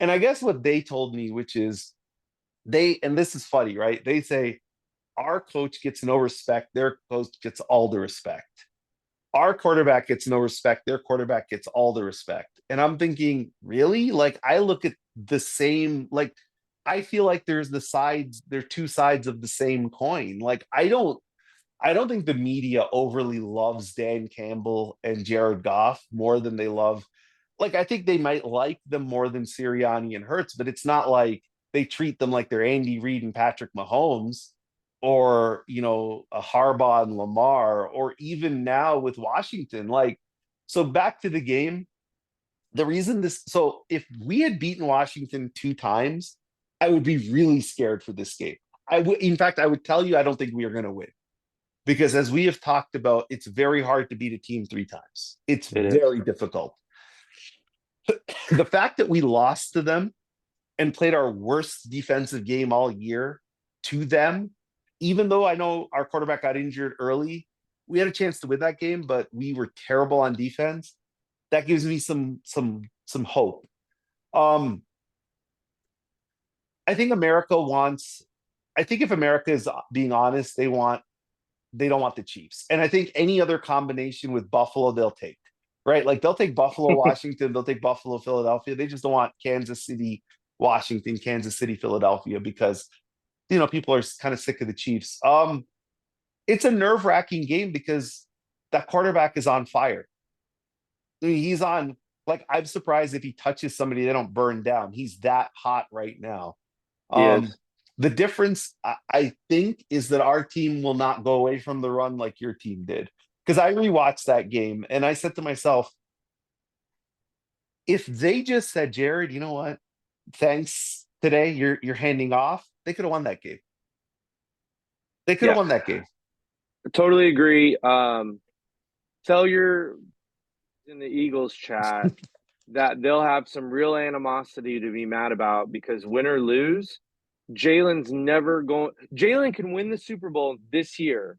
And I guess what they told me, which is, and this is funny, right, they say our coach gets no respect, their coach gets all the respect. Our quarterback gets no respect, their quarterback gets all the respect. And I'm thinking, really? Like, I look at the same, like, I feel like there are two sides of the same coin. Like, I don't think the media overly loves Dan Campbell and Jared Goff more than they love, like, I think they might like them more than Sirianni and Hurts, but it's not like they treat them like they're Andy Reid and Patrick Mahomes, or a Harbaugh and Lamar, or even now with Washington. Like, so back to the game. The reason this, so if we had beaten Washington two times, I would be really scared for this game. In fact, I would tell you, I don't think we are going to win, because as we have talked about, it's very hard to beat a team three times. It's It is. very difficult. The fact that we lost to them and played our worst defensive game all year to them, even though I know our quarterback got injured early, we had a chance to win that game, but we were terrible on defense. That gives me some hope. Um, I think America wants. I think if America is being honest, they don't want the Chiefs, and I think any other combination with Buffalo they'll take. Right, like, they'll take Buffalo, Washington, they'll take Buffalo, Philadelphia. They just don't want Kansas City, Washington, Kansas City, Philadelphia, because people are kind of sick of the Chiefs. It's a nerve-wracking game because that quarterback is on fire. I mean, he's on, like, I'm surprised if he touches somebody, they don't burn down. He's that hot right now. He Um, is. the difference, I think, is that our team will not go away from the run like your team did. Because I rewatched that game and I said to myself, if they just said, Jared, you know what? Thanks today, you're handing off, they could have won that game. They could have Yeah, won that game. totally agree. Tell your in the Eagles chat that they'll have some real animosity to be mad about because win or lose, Jalen's never going. Jalen can win the Super Bowl this year.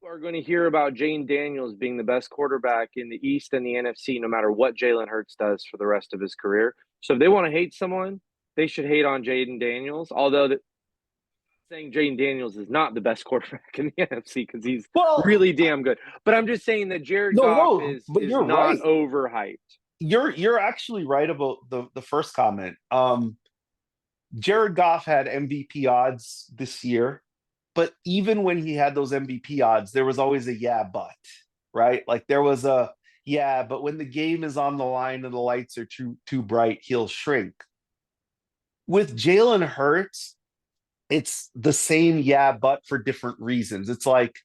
You are going to hear about Jane Daniels being the best quarterback in the East and the NFC, no matter what Jalen Hurts does for the rest of his career. So if they want to hate someone, they should hate on Jaden Daniels. Although saying Jaden Daniels is not the best quarterback in the NFC because he's Well, really damn good. But I'm just saying that Jared no, Goff no, is but is you're not right. overhyped. You're actually right about the first comment. Jared Goff had MVP odds this year, but even when he had those MVP odds, there was always a yeah, but, right? Like there was a yeah, but when the game is on the line and the lights are too bright, he'll shrink. With Jalen Hurts, it's the same yeah, but for different reasons. It's like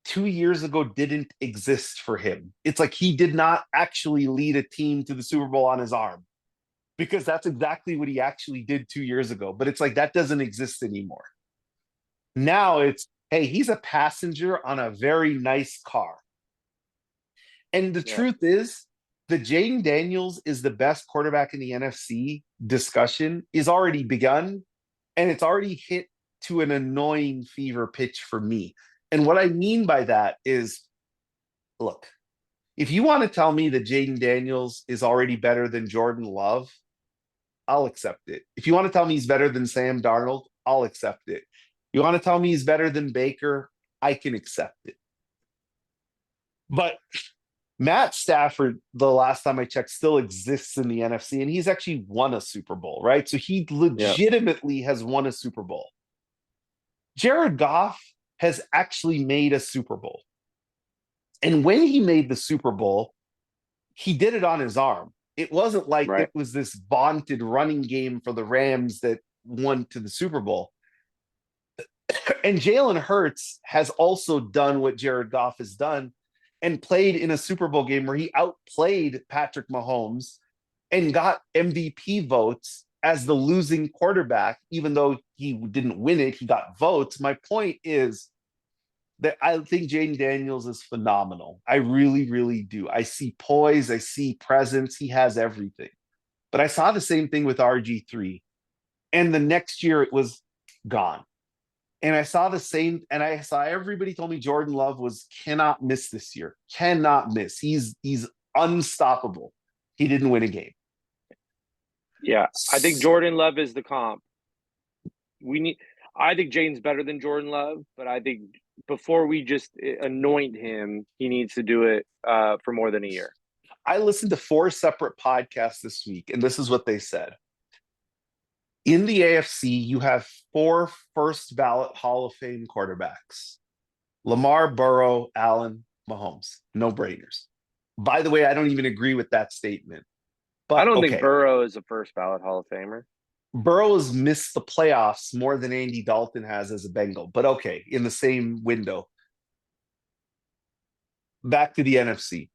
2 years ago didn't exist for him. It's like he did not actually lead a team to the Super Bowl on his arm because that's exactly what he actually did 2 years ago. But it's like that doesn't exist anymore. Now it's, hey, he's a passenger on a very nice car. And the Yeah, truth is, the Jaden Daniels is the best quarterback in the NFC discussion is already begun, and it's already hit to an annoying fever pitch for me. And what I mean by that is, look, if you want to tell me that Jaden Daniels is already better than Jordan Love, I'll accept it. If you want to tell me he's better than Sam Darnold, I'll accept it. You want to tell me he's better than Baker, I can accept it. But Matt Stafford, the last time I checked, still exists in the NFC, and he's actually won a Super Bowl, right? So he yeah, legitimately has won a Super Bowl. Jared Goff has actually made a Super Bowl. And when he made the Super Bowl, he did it on his arm. It wasn't like right. it was this vaunted running game for the Rams that won to the Super Bowl. And Jalen Hurts has also done what Jared Goff has done and played in a Super Bowl game where he outplayed Patrick Mahomes and got MVP votes as the losing quarterback, even though he didn't win it, he got votes. My point is that I think Jaden Daniels is phenomenal. I really, really do. I see poise, I see presence, he has everything. But I saw the same thing with RG3. And the next year it was gone. And I saw the same, and I saw everybody told me Jordan Love was cannot miss this year. Cannot miss. He's unstoppable. He didn't win a game. Yeah, I think Jordan Love is the comp. We need. I think Jaden's better than Jordan Love, but I think before we just anoint him, he needs to do it for more than a year. I listened to 4 separate podcasts this week, and this is what they said. In the AFC, you have 4 first ballot Hall of Fame quarterbacks: Lamar, Burrow, Allen, Mahomes. No brainers. By the way, I don't even agree with that statement. I But don't think okay, Burrow is a first ballot Hall of Famer. Burrow has missed the playoffs more than Andy Dalton has as a Bengal. But okay, in the same window. Back to the NFC.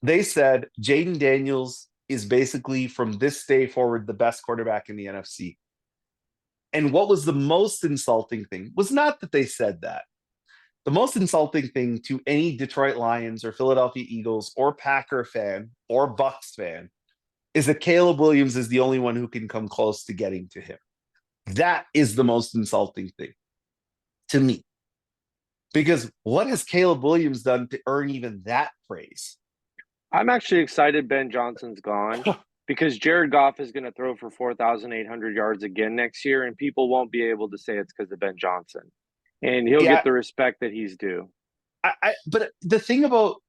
They said Jaden Daniels is basically from this day forward the best quarterback in the NFC. And what was the most insulting thing was not that they said that. The most insulting thing to any Detroit Lions or Philadelphia Eagles or Packer fan or Bucks fan is that Caleb Williams is the only one who can come close to getting to him. That is the most insulting thing to me. Because what has Caleb Williams done to earn even that praise? I'm actually excited Ben Johnson's gone because Jared Goff is going to throw for 4,800 yards again next year, and people won't be able to say it's because of Ben Johnson. And he'll Yeah, get the respect that he's due. but the thing about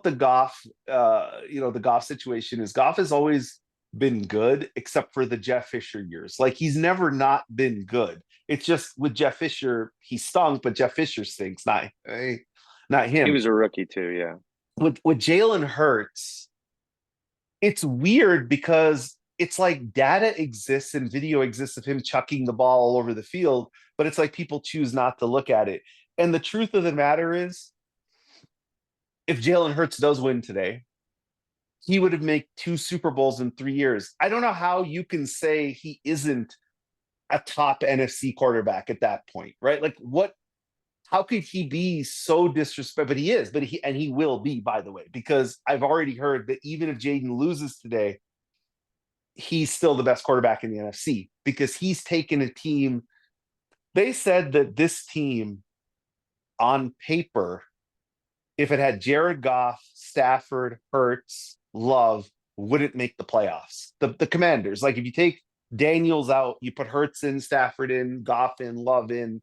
the Goff, the Goff situation is Goff has always been good, except for the Jeff Fisher years. Like he's never not been good. It's just with Jeff Fisher, he stunk, but Jeff Fisher stinks, not He him. was a rookie too, yeah. With Jalen Hurts, it's weird because it's like data exists and video exists of him chucking the ball all over the field, but it's like people choose not to look at it. And the truth of the matter is, if Jalen Hurts does win today, he would have made 2 Super Bowls in 3 years. I don't know how you can say he isn't a top NFC quarterback at that point, right? Like what how could he be so disrespectful? But he is, he will be, by the way, because I've already heard that even if Jaden loses today, he's still the best quarterback in the NFC because he's taken a team. They said that this team on paper, if it had Jared Goff, Stafford, Hurts, Love, wouldn't make the playoffs. The Commanders, like if you take Daniels out, you put Hurts in, Stafford in, Goff in, Love in,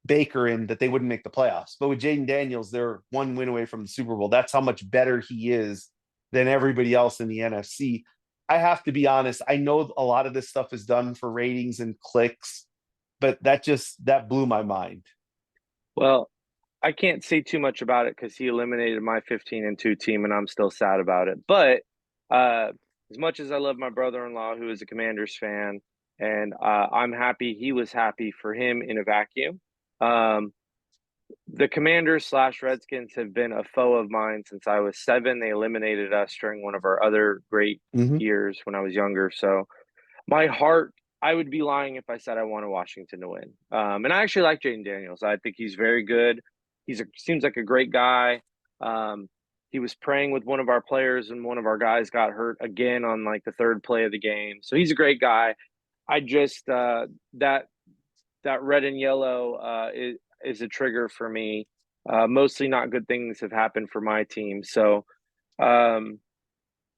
Baker in, that they wouldn't make the playoffs. But with Jaden Daniels, they're 1 win away from the Super Bowl. That's how much better he is than everybody else in the NFC. I have to be honest. I know a lot of this stuff is done for ratings and clicks, but that blew my mind. Well, I can't say too much about it because he eliminated my 15-2 team, and I'm still sad about it. But uh, as much as I love my brother-in-law, who is a Commanders fan, and I'm happy he was happy for him in a vacuum. Um, the Commanders slash Redskins have been a foe of mine since I was 7. They eliminated us during one of our other great Mm-hmm. years when I was younger. So my heart, I would be lying if I said I wanted Washington to win. And I actually like Jaden Daniels. I think he's very good. Seems like a great guy. He was praying with one of our players, and one of our guys got hurt again on like the third play of the game. So he's a great guy. I just that red and yellow is a trigger for me. Mostly not good things have happened for my team. So um,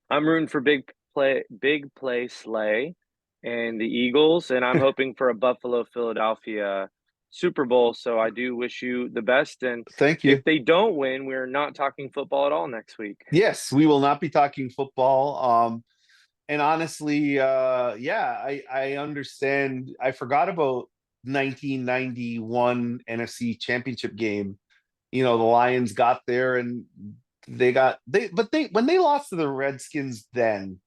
I'm rooting for big play Slay and the Eagles, and I'm hoping for a Buffalo Philadelphia Super Bowl. So I do wish you the best. And Thank you. if they don't win, we're not talking football at all next week. Yes, we will not be talking football. And honestly, yeah, I understand. I forgot about 1991 NFC Championship game. You know, the Lions got there and they when they lost to the Redskins, then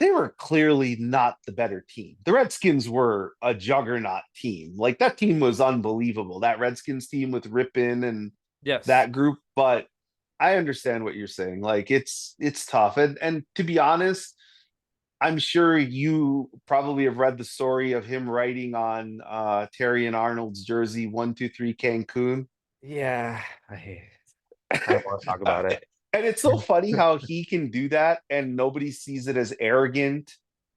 they were clearly not the better team. The Redskins were a juggernaut team. Like that team was unbelievable. That Redskins team with Rippin and Yes. that group. But I understand what you're saying. Like it's tough. And to be honest, I'm sure you probably have read the story of him writing on Terry and Arnold's jersey 123 Cancun. Yeah. I hate it. I don't want to talk about it. And it's so funny how he can do that and nobody sees it as arrogant.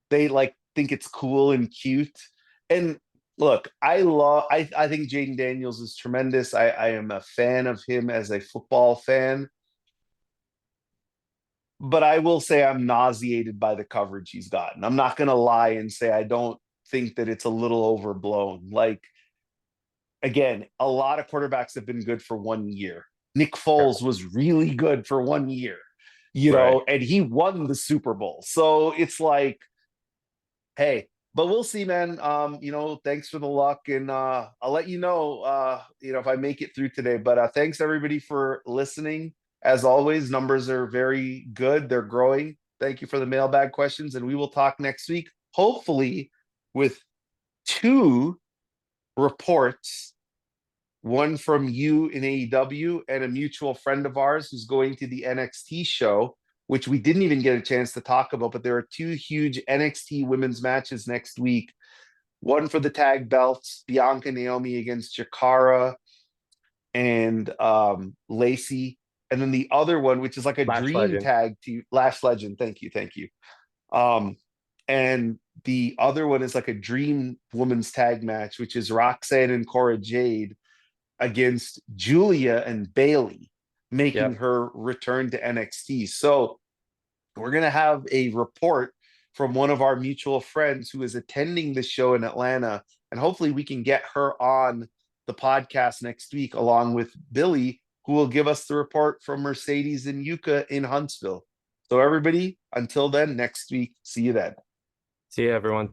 They like think it's cool and cute. And look, I think Jaden Daniels is tremendous. I am a fan of him as a football fan. But I will say I'm nauseated by the coverage he's gotten. I'm not gonna lie and say I don't think that it's a little overblown. Like again, a lot of quarterbacks have been good for 1 year. Nick Foles was really good for 1 year, Right. and he won the Super Bowl. So it's like, hey, but we'll see, man. Thanks for the luck, and I'll let if I make it through today. But thanks everybody for listening. As always, numbers are very good. They're growing. Thank you for the mailbag questions, and we will talk next week, hopefully with 2 reports, one from you in AEW and a mutual friend of ours who's going to the NXT show, which we didn't even get a chance to talk about. But there are 2 huge NXT women's matches next week. One for the tag belts, Bianca Naomi against Jakara and Lacey. And then the other one, which is like a Lash dream Legend. tag to Lash Legend. Thank you. And the other one is like a dream women's tag match, which is Roxanne and Cora Jade against Julia and Bailey, making Yep. her return to NXT. So we're going to have a report from one of our mutual friends who is attending the show in Atlanta. And hopefully we can get her on the podcast next week, along with Billy, who will give us the report from Mercedes and Yuka in Huntsville. So everybody, until then, next week, see you then. See you, everyone.